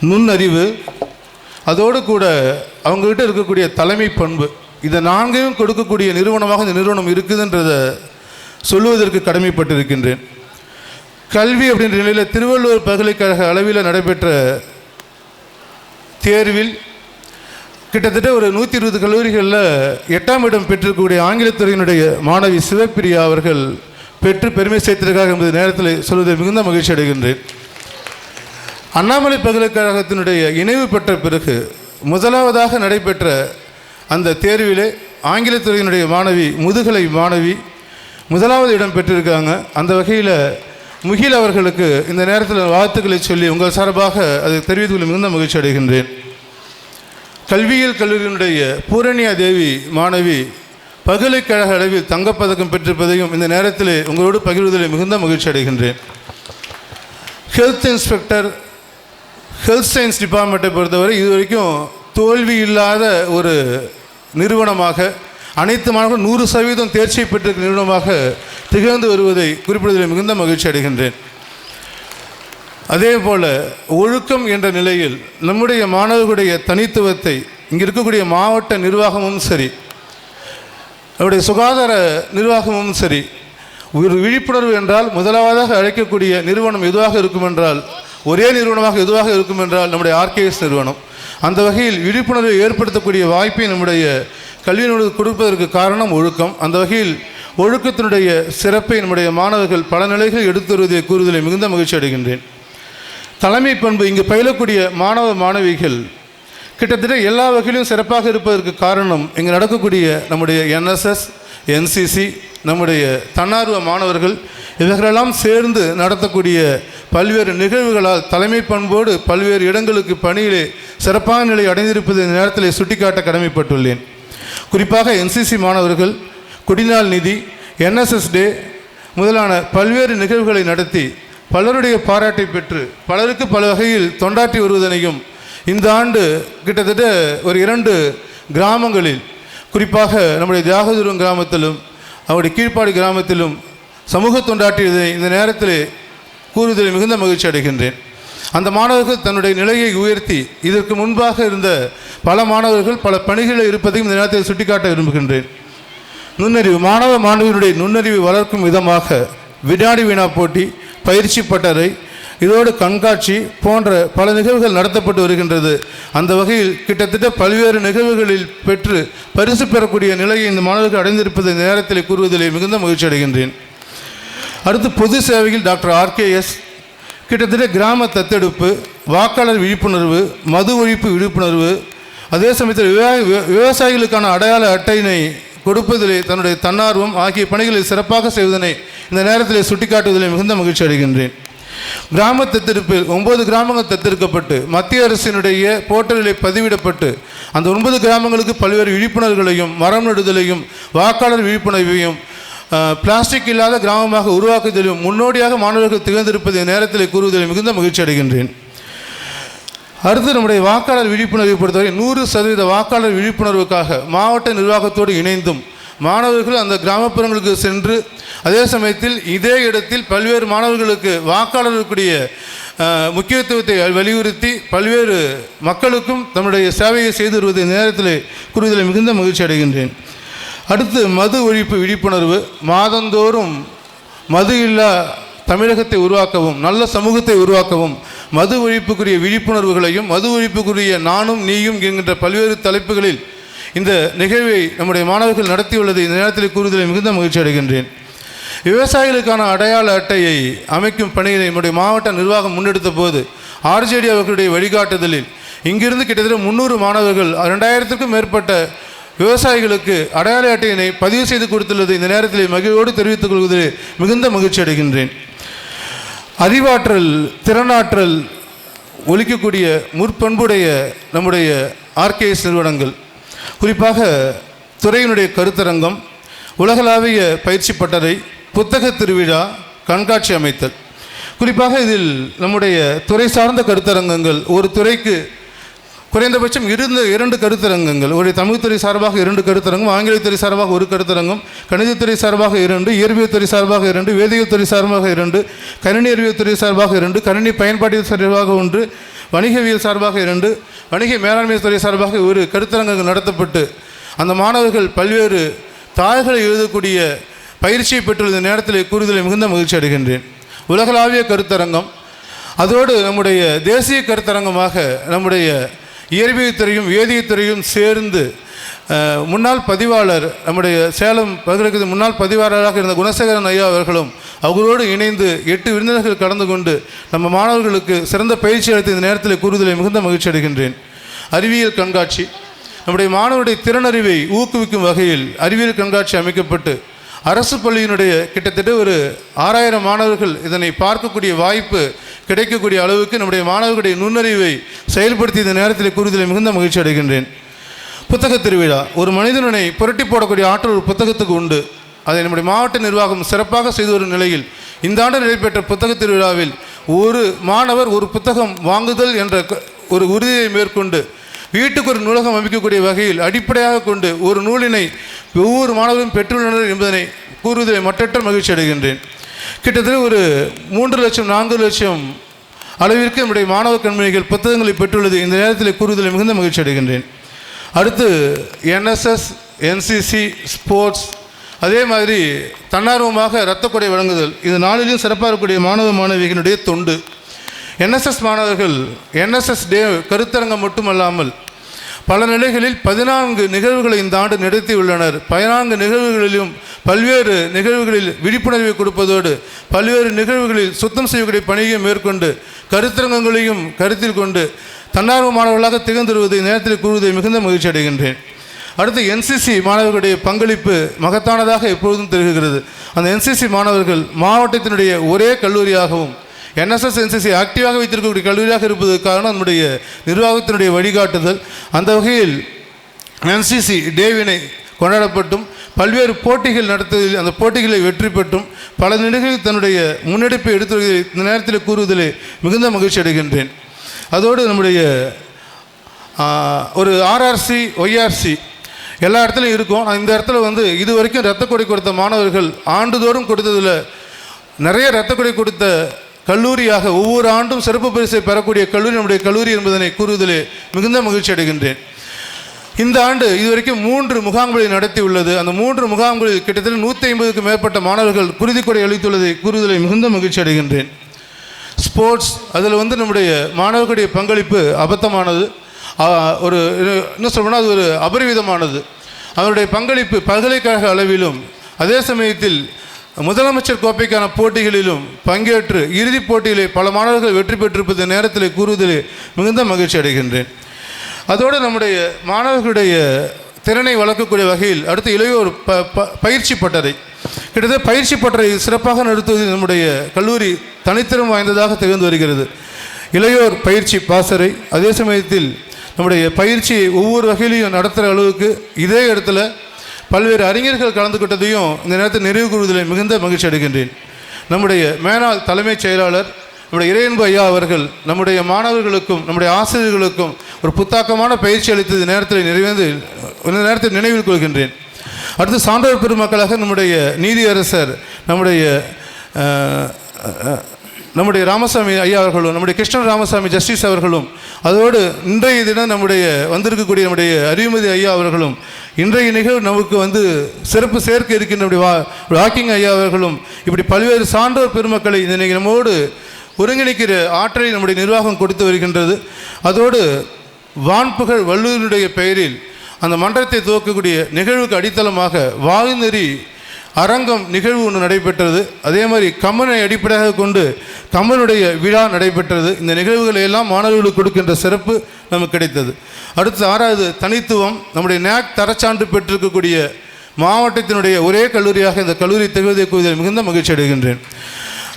நுண்ணறிவு, அதோடு கூட அவங்ககிட்ட இருக்கக்கூடிய தலைமை பண்பு, இதை நான்கையும் கொடுக்கக்கூடிய நிறுவனமாக இந்த நிறுவனம் இருக்குதுன்றதை சொல்லுவதற்கு கடமைப்பட்டிருக்கின்றேன். கல்வி அப்படின்ற நிலையில் திருவள்ளுவர் பல்கலைக்கழக அளவில் நடைபெற்ற தேர்வில் கிட்டத்தட்ட ஒரு 120 கல்லூரிகளில் 8ஆம் இடம் பெற்றிருக்கக்கூடிய ஆங்கிலத்துறையினுடைய மாணவி சிவப்பிரியா அவர்கள் பெற்று பெருமை சேர்த்திருக்காங்க என்பது நேரத்தில் சொல்வதை மிகுந்த மகிழ்ச்சி அடைகின்றேன். அண்ணாமலை பல்கலைக்கழகத்தினுடைய இணைவு பெற்ற பிறகு முதலாவதாக நடைபெற்ற அந்த தேர்விலே ஆங்கிலத்துறையினுடைய மாணவி, முதுகலை மாணவி, முதலாவது இடம் பெற்றிருக்காங்க. அந்த வகையில் முகில் அவர்களுக்கு இந்த நேரத்தில் வாழ்த்துக்களை சொல்லி உங்கள் சார்பாக அதை தெரிவித்துக் மிகுந்த மகிழ்ச்சி அடைகின்றேன். கல்வியியல் கல்லூரியினுடைய பூரணியா தேவி மாணவி பல்கலைக்கழக அளவில் தங்கப்பதக்கம் பெற்றிருப்பதையும் இந்த நேரத்தில் உங்களோடு பகிர்வதில் மிகுந்த மகிழ்ச்சி அடைகின்றேன். ஹெல்த் இன்ஸ்பெக்டர், ஹெல்த் சயின்ஸ் டிபார்ட்மெண்ட்டை பொறுத்தவரை இதுவரைக்கும் தோல்வி இல்லாத ஒரு நிறுவனமாக, அனைத்து மாணவர்களும் 100% தேர்ச்சி பெற்றிருக்கிற நிறுவனமாக திகழ்ந்து வருவதை குறிப்பிடுவதில் மிகுந்த மகிழ்ச்சி அடைகின்றேன். அதே போல் ஒழுக்கம் என்ற நிலையில் நம்முடைய மாணவர்களுடைய தனித்துவத்தை இங்கே இருக்கக்கூடிய மாவட்ட நிர்வாகமும் சரி, அவருடைய சுகாதார நிர்வாகமும் சரி, ஒரு விழிப்புணர்வு என்றால் முதலாவதாக அழைக்கக்கூடிய நிறுவனம் எதுவாக இருக்கும் என்றால், ஒரே நிறுவனமாக எதுவாக இருக்கும் என்றால் நம்முடைய ஆர்கேஎஸ் நிறுவனம். அந்த வகையில் விழிப்புணர்வை ஏற்படுத்தக்கூடிய வாய்ப்பை நம்முடைய கல்வி நிறுவனத்துக்கு கொடுப்பதற்கு காரணம் ஒழுக்கம். அந்த வகையில் ஒழுக்கத்தினுடைய சிறப்பை நம்முடைய மாணவர்கள் பல நிலைகள் எடுத்து வருவதை கூறுவதில் மிகுந்த மகிழ்ச்சி அடைகின்றேன். தலைமை பண்பு, இங்கு பயிலக்கூடிய மாணவ மாணவிகள் கிட்டத்தட்ட எல்லா வகையிலும் சிறப்பாக இருப்பதற்கு காரணம் இங்கு நடக்கக்கூடிய நம்முடைய NSS, NCC, நம்முடைய தன்னார்வ மாணவர்கள் இவர்களெல்லாம் சேர்ந்து நடத்தக்கூடிய பல்வேறு நிகழ்வுகளால் தலைமை பண்போடு பல்வேறு இடங்களுக்கு பணியிலே சிறப்பான நிலை அடைந்திருப்பது இந்த நேரத்தில் சுட்டிக்காட்ட கடமைப்பட்டுள்ளேன். குறிப்பாக NCC மாணவர்கள் கொடிநாள் நிதி, NSS டே முதலான பல்வேறு நிகழ்வுகளை நடத்தி பலருடைய பாராட்டை பெற்று பலருக்கு பல வகையில் தொண்டாற்றி வருவதனையும் இந்த ஆண்டு கிட்டத்தட்ட ஒரு 2 கிராமங்களில், குறிப்பாக நம்முடைய தியாகதுரம் கிராமத்திலும் அவருடைய கீழ்ப்பாடி கிராமத்திலும் சமூக தொண்டாற்றியதை இந்த நேரத்தில் கூறுவதில் மிகுந்த மகிழ்ச்சி அடைகின்றேன். அந்த மாணவர்கள் தன்னுடைய நிலையை உயர்த்தி இதற்கு முன்பாக இருந்த பல மாணவர்கள் பல பணிகளில் இருப்பதையும் இந்த நேரத்தில் சுட்டிக்காட்ட விரும்புகின்றேன். நுண்ணறிவு, மாணவ மாணவியினுடைய நுண்ணறிவை வளர்க்கும் விதமாக வினாடி வினா போட்டி, பயிற்சி பட்டறை, இதோடு கண்காட்சி போன்ற பல நிகழ்வுகள் நடத்தப்பட்டு வருகின்றது. அந்த வகையில் கிட்டத்தட்ட பல்வேறு நிகழ்வுகளில் பெற்று பரிசு பெறக்கூடிய நிலையை இந்த மாணவர்கள் அடைந்திருப்பதை இந்த நேரத்தில் கூறுவதிலே மிகுந்த மகிழ்ச்சி அடைகின்றேன். அடுத்து பொது சேவையில் டாக்டர் RKS கிட்டத்தட்ட கிராம தத்தெடுப்பு, வாக்காளர் விழிப்புணர்வு, மது ஒழிப்பு விழிப்புணர்வு, அதே சமயத்தில் விவசாயிகளுக்கான அடையாள அட்டையினை கொடுப்பதிலே தன்னுடைய தன்னார்வம் ஆகிய பணிகளை சிறப்பாக செய்வதனை இந்த நேரத்தில் சுட்டிக்காட்டுவதில் மிகுந்த மகிழ்ச்சி அடைகின்றேன். கிராம தத்தெடுப்பில் 9 கிராமங்கள் தத்தெடுக்கப்பட்டு மத்திய அரசினுடைய போர்ட்டலிலே பதிவிடப்பட்டு அந்த 9 கிராமங்களுக்கு பல்வேறு விழிப்புணர்வுகளையும் மரம் நடுதலையும் வாக்காளர் விழிப்புணர்வையும் பிளாஸ்டிக் இல்லாத கிராமமாக உருவாக்குவதிலும் முன்னோடியாக மாணவர்கள் திகழ்ந்திருப்பதை நேரத்தில் கூறுவதில் மிகுந்த மகிழ்ச்சி அடைகின்றேன். அடுத்து நம்முடைய வாக்காளர் விழிப்புணர்வை பொறுத்தவரை 100% வாக்காளர் விழிப்புணர்வுக்காக மாவட்ட நிர்வாகத்தோடு இணைந்தும் மாணவர்கள் அந்த கிராமப்புறங்களுக்கு சென்று அதே சமயத்தில் இதே இடத்தில் பல்வேறு மாணவர்களுக்கு வாக்காளர்களுடைய முக்கியத்துவத்தை வலியுறுத்தி பல்வேறு மக்களுக்கும் தன்னுடைய சேவையை செய்து வருவதை நேரத்தில் கூறுவதில் மிகுந்த மகிழ்ச்சி அடைகின்றேன். அடுத்து மது ஒழிப்பு விழிப்புணர்வு, மாதந்தோறும் மது இல்லா தமிழகத்தை உருவாக்கவும் நல்ல சமூகத்தை உருவாக்கவும் மது ஒழிப்புக்குரிய விழிப்புணர்வுகளையும் மது ஒழிப்புக்குரிய நானும் நீயும் என்கின்ற பல்வேறு தலைப்புகளில் இந்த நிகழ்வை நம்முடைய மாணவர்கள் நடத்தியுள்ளதை இந்த நேரத்தில் கூறுவதில் மிகுந்த மகிழ்ச்சி அடைகின்றேன். விவசாயிகளுக்கான அடையாள அட்டையை அமைக்கும் பணியை நம்முடைய மாவட்ட நிர்வாகம் முன்னெடுத்த போது RJD அவர்களுடைய வழிகாட்டுதலில் இங்கிருந்து கிட்டத்தட்ட 300 மாணவர்கள் 2000க்கும் மேற்பட்ட விவசாயிகளுக்கு அடையாள அட்டையினை பதிவு செய்து கொடுத்துள்ளது இந்த நேரத்தில் மகிழ்வோடு தெரிவித்துக் கொள்வதில் மிகுந்த மகிழ்ச்சி அடைகின்றேன். அறிவாற்றல், திறனாற்றல் ஒலிக்கக்கூடிய முற்பண்புடைய நம்முடைய ஆர்கேஎஸ் நிறுவனங்கள், குறிப்பாக துறையினுடைய கருத்தரங்கம், உலகளாவிய பயிற்சி பட்டறை, புத்தக திருவிழா, கண்காட்சி அமைத்தல், குறிப்பாக இதில் நம்முடைய துறை சார்ந்த கருத்தரங்கங்கள், ஒரு துறைக்கு குறைந்தபட்சம் 2 கருத்தரங்கங்கள், ஒரு தமிழ்துறை சார்பாக 2 கருத்தரங்கம், ஆங்கிலத்துறை சார்பாக 1 கருத்தரங்கம், கணிதத்துறை சார்பாக 2, இயற்பியல் துறை சார்பாக 2, வேதியியல் துறை சார்பாக 2, கணினி அறிவியல் துறை சார்பாக 2, கணினி பயன்பாட்டில் சார்பாக 1, வணிகவியல் சார்பாக 2, வணிக மேலாண்மை துறை சார்பாக 1 கருத்தரங்கங்கள் நடத்தப்பட்டு அந்த மாணவர்கள் பல்வேறு தாள்களை எழுதக்கூடிய பயிற்சியை பெற்றுள்ள இந்த நேரத்தில் கூறுதலை மிகுந்த மகிழ்ச்சி அடைகின்றேன். உலகளாவிய கருத்தரங்கம், அதோடு நம்முடைய தேசிய கருத்தரங்கமாக நம்முடைய இயற்பியல் துறையும் வேதியியல் துறையும் சேர்ந்து முன்னாள் பதிவாளர், நம்முடைய சேலம் பல்கலைக்கழக முன்னாள் பதிவாளராக இருந்த குணசேகரன் ஐயா அவர்களும் அவர்களோடு இணைந்து 8 விருந்தினர்கள் கலந்து கொண்டு நம்ம மாணவர்களுக்கு சிறந்த பயிற்சி அளித்த இந்த நேரத்தில் கூறுதலை மிகுந்த மகிழ்ச்சி அடைகின்றேன். அறிவியல் கண்காட்சி, நம்முடைய மாணவருடைய திறனறிவை ஊக்குவிக்கும் வகையில் அறிவியல் கண்காட்சி அமைக்கப்பட்டு அரசு பள்ளியினுடைய கிட்டத்தட்ட ஒரு 6000 மாணவர்கள் இதனை பார்க்கக்கூடிய வாய்ப்பு கிடைக்கக்கூடிய அளவுக்கு நம்முடைய மாணவர்களுடைய நுண்ணறிவை செயல்படுத்தி இந்த நேரத்தில் கூறுதலை மிகுந்த மகிழ்ச்சி அடைகின்றேன். புத்தக திருவிழா, ஒரு மனிதனை புரட்டி போடக்கூடிய ஆற்றல் ஒரு புத்தகத்துக்கு உண்டு. அதை நம்முடைய மாவட்ட நிர்வாகம் சிறப்பாக செய்து வரும் நிலையில் இந்த ஆண்டு நடைபெற்ற புத்தக திருவிழாவில் ஒரு மாணவர் ஒரு புத்தகம் வாங்குதல் என்ற ஒரு உறுதியை மேற்கொண்டு வீட்டுக்கு ஒரு நூலகம் அமைக்கக்கூடிய வகையில் அடிப்படையாக கொண்டு ஒரு நூலினை ஒவ்வொரு மாணவரும் பெற்றுள்ளனர் என்பதனை கூறுவதில் மற்றற்ற மகிழ்ச்சி அடைகின்றேன். கிட்டத்தட்ட ஒரு 3 லட்சம் 4 லட்சம் அளவிற்கு நம்முடைய மாணவ கண்மணிகள் புத்தகங்களை பெற்றுள்ளது இந்த நேரத்தில் கூறுவதில் மிகுந்த மகிழ்ச்சி அடைகின்றேன். அடுத்து NSS, NCC, ஸ்போர்ட்ஸ், அதே மாதிரி தன்னார்வமாக இரத்த கொடை வழங்குதல், இது நாளிலும் சிறப்பாக இருக்கக்கூடிய மாணவ மாணவிகளுடைய தொண்டு. NSS மாணவர்கள் NSS டே கருத்தரங்கம் மட்டுமல்லாமல் பல நிலைகளில் 14 நிகழ்வுகளை இந்த ஆண்டு நடத்தியுள்ளனர். 14 நிகழ்வுகளிலும் பல்வேறு நிகழ்வுகளில் விழிப்புணர்வை கொடுப்பதோடு பல்வேறு நிகழ்வுகளில் சுத்தம் செய்யக்கூடிய பணியை மேற்கொண்டு கருத்தரங்கங்களையும் கருத்தில் கொண்டு தன்னார்வ மாணவர்களாக திகழ்ந்துருவது நேரத்தில் கூறுவதை மிகுந்த மகிழ்ச்சி அடைகின்றேன். அடுத்து NCC மாணவர்களுடைய பங்களிப்பு மகத்தானதாக எப்பொழுதும் தெரிகிறது. அந்த NCC மாணவர்கள் மாவட்டத்தினுடைய ஒரே கல்லூரியாகவும் NSS NCC ஆக்டிவாக வைத்திருக்கக்கூடிய கல்லூரியாக இருப்பதற்கான நம்முடைய நிர்வாகத்தினுடைய வழிகாட்டுதல். அந்த வகையில் NCC டேவினை கொண்டாடப்பட்டும் பல்வேறு போட்டிகள் நடத்துவதில் அந்த போட்டிகளை வெற்றி பெற்றும் பல நிலைகளில் தன்னுடைய முன்னெடுப்பை எடுத்து இந்த நேரத்தில் கூறுவதிலே மிகுந்த மகிழ்ச்சி அடைகின்றேன். அதோடு நம்முடைய ஒரு RRC YRC எல்லா இடத்துலையும் இருக்கும். இந்த இடத்துல இது வரைக்கும் இரத்த கொடை கொடுத்த மாணவர்கள் ஆண்டுதோறும் கொடுத்ததில் நிறைய இரத்த கொடை கொடுத்த கல்லூரியாக ஒவ்வொரு ஆண்டும் சிறப்பு பரிசை பெறக்கூடிய கல்லூரி நம்முடைய கல்லூரி என்பதனை கூறுவதிலே மிகுந்த மகிழ்ச்சி அடைகின்றேன். இந்த ஆண்டு இதுவரைக்கும் 3 முகாம்களை நடத்தியுள்ளது. அந்த 3 முகாம்களில் கிட்டத்தட்ட 150க்கும் மேற்பட்ட மாணவர்கள் குருதிக்கொடை அளித்துள்ளதை கூறுவதிலே மிகுந்த மகிழ்ச்சி அடைகின்றேன். ஸ்போர்ட்ஸ், அதில் நம்முடைய மாணவர்களுடைய பங்களிப்பு அபத்தமானது, ஒரு என்ன சொல்லணும்னா அது ஒரு அபரிவிதமானது. அவருடைய பங்களிப்பு பல்கலைக்கழக அளவிலும் அதே சமயத்தில் முதலமைச்சர் கோப்பைக்கான போட்டிகளிலும் பங்கேற்று இறுதிப் போட்டியிலே பல மாணவர்கள் வெற்றி பெற்றிருப்பது நேரத்தில் கூறுவதிலே மிகுந்த மகிழ்ச்சி அடைகின்றேன். அதோடு நம்முடைய மாணவர்களுடைய திறனை வளர்க்கக்கூடிய வகையில் அடுத்து இளையோர் பயிற்சி பட்டறை, கிட்டத்தட்ட பயிற்சி பட்டறை சிறப்பாக நடத்துவதில் நம்முடைய கல்லூரி தனித்திறம் வாய்ந்ததாக திகழ்ந்து வருகிறது. இளையோர் பயிற்சி பாசறை, அதே சமயத்தில் நம்முடைய பயிற்சியை ஒவ்வொரு வகையிலையும் நடத்துகிற அளவுக்கு இதே இடத்துல பல்வேறு அறிஞர்கள் கலந்து கொண்டதையும் இந்த நேரத்தில் நிறைவு கூறுவதில் மிகுந்த மகிழ்ச்சி அடைகின்றேன். நம்முடைய மேனாள் தலைமைச் செயலாளர் நம்முடைய இறையன்பு ஐயா அவர்கள் நம்முடைய மாணவர்களுக்கும் நம்முடைய ஆசிரியர்களுக்கும் ஒரு புத்தாக்கமான பயிற்சி அளித்தது நேரத்தில் நினைவில் கொள்கின்றேன். அடுத்து சான்றோர் பெருமக்களாக நம்முடைய நீதியரசர் நம்முடைய ராமசாமி ஐயா அவர்களும் நம்முடைய கிருஷ்ணன் ராமசாமி ஜஸ்டிஸ் அவர்களும் அதோடு இன்றைய தினம் நம்முடைய வந்திருக்கக்கூடிய நம்முடைய அறிவுமதி ஐயா அவர்களும் இன்றைய நிகழ்வு நமக்கு சிறப்பு சேர்க்க இருக்கின்ற வாக்கிங் ஐயா அவர்களும் இப்படி பல்வேறு சான்றோர் பெருமக்களை இந்த நம்மோடு ஒருங்கிணைக்கிற ஆற்றலை நம்முடைய நிர்வாகம் கொடுத்து வருகின்றது. அதோடு வான்புகழ் வள்ளுவனுடைய பெயரில் அந்த மன்றத்தை துவக்கக்கூடிய நிகழ்வுக்கு அடித்தளமாக வாழ்நெறி அரங்கம் நிகழ்வு ஒன்று நடைபெற்றது. அதே மாதிரி கம்மனை அடிப்படையாக கொண்டு கம்மனுடைய விழா நடைபெற்றது. இந்த நிகழ்வுகளை எல்லாம் மாணவர்களுக்கு கொடுக்கின்ற சிறப்பு நமக்கு கிடைத்தது. அடுத்து 6வது தனித்துவம். நம்முடைய NAC தரச்சான்று பெற்றிருக்கக்கூடிய மாவட்டத்தினுடைய ஒரே கல்லூரியாக இந்த கல்லூரி திகழ்வதை கூறுவதில் மிகுந்த மகிழ்ச்சி அடைகின்றேன்.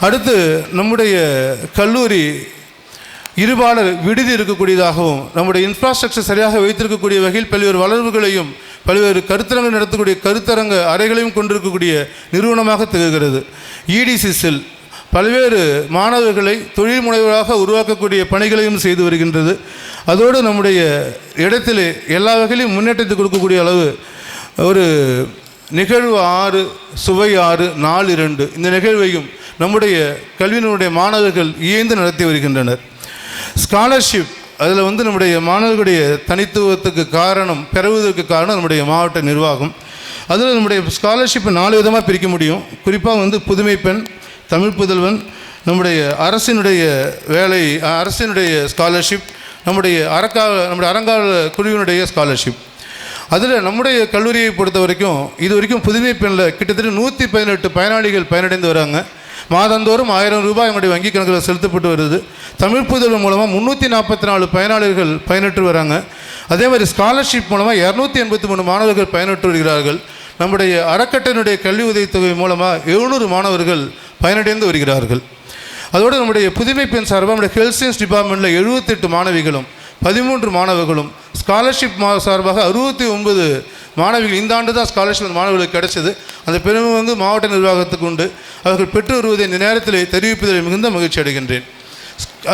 அடுத்து நம்முடைய கல்லூரி இருபாலர் விடுதி இருக்கக்கூடியதாகவும் நம்முடைய இன்ஃப்ராஸ்ட்ரக்சர் சரியாக வைத்திருக்கக்கூடிய வகையில் பல்வேறு வளர்வுகளையும் பல்வேறு கருத்தரங்கள் நடத்தக்கூடிய கருத்தரங்க அறைகளையும் கொண்டிருக்கக்கூடிய நிறுவனமாக திகழ்கிறது. EDCSல் பல்வேறு மாணவர்களை தொழில் முனைவராக உருவாக்கக்கூடிய பணிகளையும் செய்து வருகின்றது. அதோடு நம்முடைய இடத்திலே எல்லா வகையிலும் முன்னேற்றத்தை கொடுக்கக்கூடிய அளவு ஒரு நிகழ்வு 6 சுவை 6 4 2 இந்த நிகழ்வையும் நம்முடைய கல்வியினுடைய மாணவர்கள் இயந்து நடத்தி வருகின்றனர். ஸ்காலர்ஷிப் அதில் நம்முடைய மாணவர்களுடைய தனித்துவத்துக்கு காரணம் பெறுவதற்கு காரணம் நம்முடைய மாவட்ட நிர்வாகம். அதில் நம்முடைய ஸ்காலர்ஷிப்பை 4 விதமாக பிரிக்க முடியும். குறிப்பாக புதுமை பெண், தமிழ் புதல்வன், நம்முடைய அரசினுடைய வேலை அரசினுடைய ஸ்காலர்ஷிப், நம்முடைய அரங்கால குழுவினுடைய ஸ்காலர்ஷிப். அதில் நம்முடைய கல்லூரியை பொறுத்த வரைக்கும் இது வரைக்கும் புதுமை பெண்ணில் கிட்டத்தட்ட 118 பயனாளிகள் பயனடைந்து வராங்க. மாதந்தோறும் 1000 ரூபாய் நம்முடைய வங்கி கணக்கில் செலுத்தப்பட்டு வருது. தமிழ் புதல்வன் மூலமாக 344 பயனாளர்கள் பயனற்று வராங்க. அதே மாதிரி ஸ்காலர்ஷிப் மூலமாக 283 மாணவர்கள் பயனற்று வருகிறார்கள். நம்முடைய அறக்கட்டளையினுடைய கல்வி உதவித்தொகை மூலமாக 700 மாணவர்கள் பயனடைந்து வருகிறார்கள். அதோடு நம்முடைய புதுமை பெண் சார்பாக நம்முடைய ஹெல்த் சயின்ஸ் டிபார்ட்மெண்ட்டில் 78 மாணவிகளும் 13 மாணவர்களும் ஸ்காலர்ஷிப் சார்பாக 69 மாணவிகள் இந்த ஆண்டு தான் ஸ்காலர்ஷிப் மாணவர்களுக்கு கிடைச்சது. அந்த பெருமை மாவட்ட நிர்வாகத்துக்கு உண்டு. அவர்கள் பெற்று வருவதை இந்த நேரத்தில் தெரிவிப்பதில் மிகுந்த மகிழ்ச்சி அடைகின்றேன்.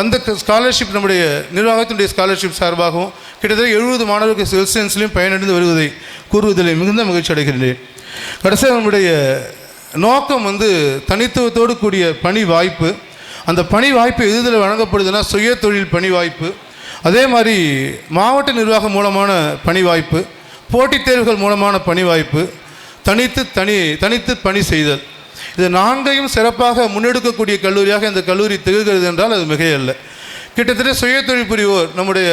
அந்த ஸ்காலர்ஷிப் நம்முடைய நிர்வாகத்தினுடைய ஸ்காலர்ஷிப் சார்பாகவும் கிட்டத்தட்ட 70 மாணவர்கள் ஹெல்த் சயின்ஸ்லையும் பயனடைந்து வருவதை கூறுவதில் மிகுந்த மகிழ்ச்சி அடைகின்றேன். கடைசியாக நம்முடைய நோக்கம் தனித்துவத்தோடு கூடிய பணி வாய்ப்பு. அந்த பணி வாய்ப்பு எதில் வழங்கப்படுதுன்னா சுய தொழில் பணி வாய்ப்பு, அதே மாதிரி மாவட்ட நிர்வாகம் மூலமான பணி வாய்ப்பு, போட்டித் தேர்வுகள் மூலமான பணி வாய்ப்பு, தனித்து பணி செய்தல். இது 4ஐயும் சிறப்பாக முன்னெடுக்கக்கூடிய கல்லூரியாக இந்த கல்லூரி திகழ்கிறது என்றால் அது மிகையல்ல. கிட்டத்தட்ட சுய தொழில் புரிவோர் நம்முடைய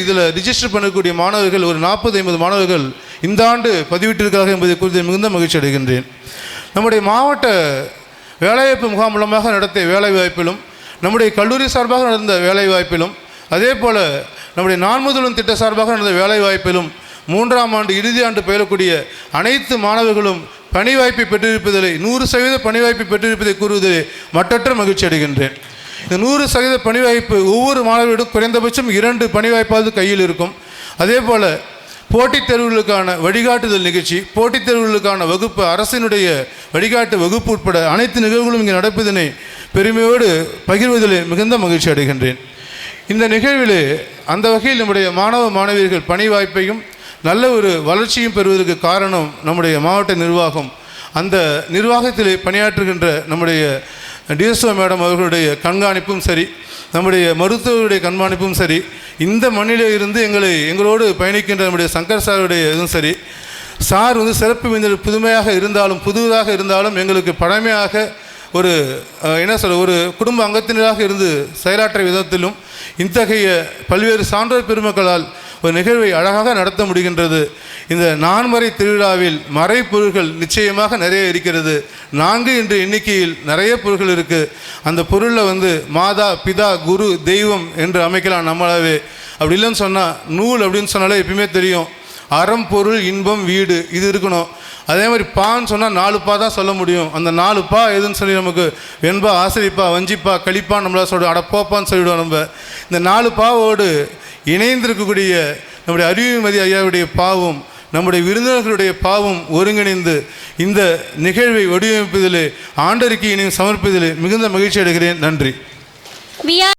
இதில் ரிஜிஸ்டர் பண்ணக்கூடிய மாணவர்கள் ஒரு 40-50 மாணவர்கள் இந்த ஆண்டு பதிவிட்டிருக்கிறார்கள் என்பதை குறித்து மிகுந்த மகிழ்ச்சி அடைகின்றேன். நம்முடைய மாவட்ட வேலைவாய்ப்பு முகாம் மூலமாக நடத்திய வேலைவாய்ப்பிலும் நம்முடைய கல்லூரி சார்பாக நடந்த வேலைவாய்ப்பிலும் அதே போல் நம்முடைய நான் முதல்வன் திட்ட சார்பாக நடந்த வேலைவாய்ப்பிலும் 3ஆம் ஆண்டு இறுதி ஆண்டு பயிலக்கூடிய அனைத்து மாணவர்களும் பணி வாய்ப்பை பெற்றிருப்பதில் 100% பணி வாய்ப்பை பெற்றிருப்பதை கூறுவதில் மற்றற்ற மகிழ்ச்சி அடைகின்றேன். இந்த 100% பணி வாய்ப்பு ஒவ்வொரு மாணவரிடம் குறைந்தபட்சம் 2 பணி வாய்ப்பாவது கையில் இருக்கும். அதே போல் போட்டித் தேர்வுகளுக்கான வழிகாட்டுதல் நிகழ்ச்சி, போட்டித் தேர்வுகளுக்கான வகுப்பு, அரசினுடைய வழிகாட்டு வகுப்பு உட்பட அனைத்து நிகழ்வுகளும் இங்கே நடப்பதனை பெருமையோடு பகிர்வதில் மிகுந்த மகிழ்ச்சி அடைகின்றேன். இந்த நிகழ்வில் அந்த வகையில் நம்முடைய மாணவ மாணவியர்கள் பணி வாய்ப்பையும் நல்ல ஒரு வளர்ச்சியும் பெறுவதற்கு காரணம் நம்முடைய மாவட்ட நிர்வாகம். அந்த நிர்வாகத்தில் பணியாற்றுகின்ற நம்முடைய டிஎஸ்ஓ மேடம் அவர்களுடைய கண்காணிப்பும் சரி, நம்முடைய மருத்துவருடைய கண்காணிப்பும் சரி, இந்த மண்ணிலே இருந்து எங்களோடு பயணிக்கின்ற நம்முடைய சங்கர் சாருடைய இதுவும் சரி, சார் சிறப்பு விருந்தினர் புதுதாக இருந்தாலும் எங்களுக்கு பழமையாக ஒரு ஒரு குடும்ப அங்கத்தினராக இருந்து செயலாற்ற விதத்திலும் இத்தகைய பல்வேறு சான்றோர் பெருமக்களால் ஒரு நிகழ்வை அழகாக நடத்த முடிகின்றது. இந்த 4 திருவிழாவில் மறைப்பொருள்கள் நிச்சயமாக நிறைய இருக்கிறது. 4 என்ற எண்ணிக்கையில் நிறைய பொருள்கள் இருக்குது. அந்த பொருளில் மாதா, பிதா, குரு, தெய்வம் என்று அமைக்கலாம் நம்மளாவே. அப்படி இல்லைன்னு சொன்னால் நூல் அப்படின்னு சொன்னாலே எப்பயுமே தெரியும், அறம், பொருள், இன்பம், வீடு இது இருக்கணும். அதே மாதிரி பான்னு சொன்னால் 4 பா தான் சொல்ல முடியும். அந்த 4 பா எதுன்னு சொல்லி நமக்கு வெண்பா, ஆசிரிப்பா, வஞ்சிப்பா, கழிப்பான்னு நம்மளால் சொல்லுவோம், அடப்போப்பான்னு சொல்லிவிடுவோம். நம்ம இந்த 4 பாவோடு இணைந்திருக்கக்கூடிய நம்முடைய அறிவுமதி ஐயாவுடைய பாவும் நம்முடைய விருந்தினர்களுடைய பாவம் ஒருங்கிணைந்து இந்த நிகழ்வை வடிவமைப்பதிலே ஆண்டறிக்கையினையும் சமர்ப்பதிலே மிகுந்த மகிழ்ச்சி அடைகிறேன். நன்றி.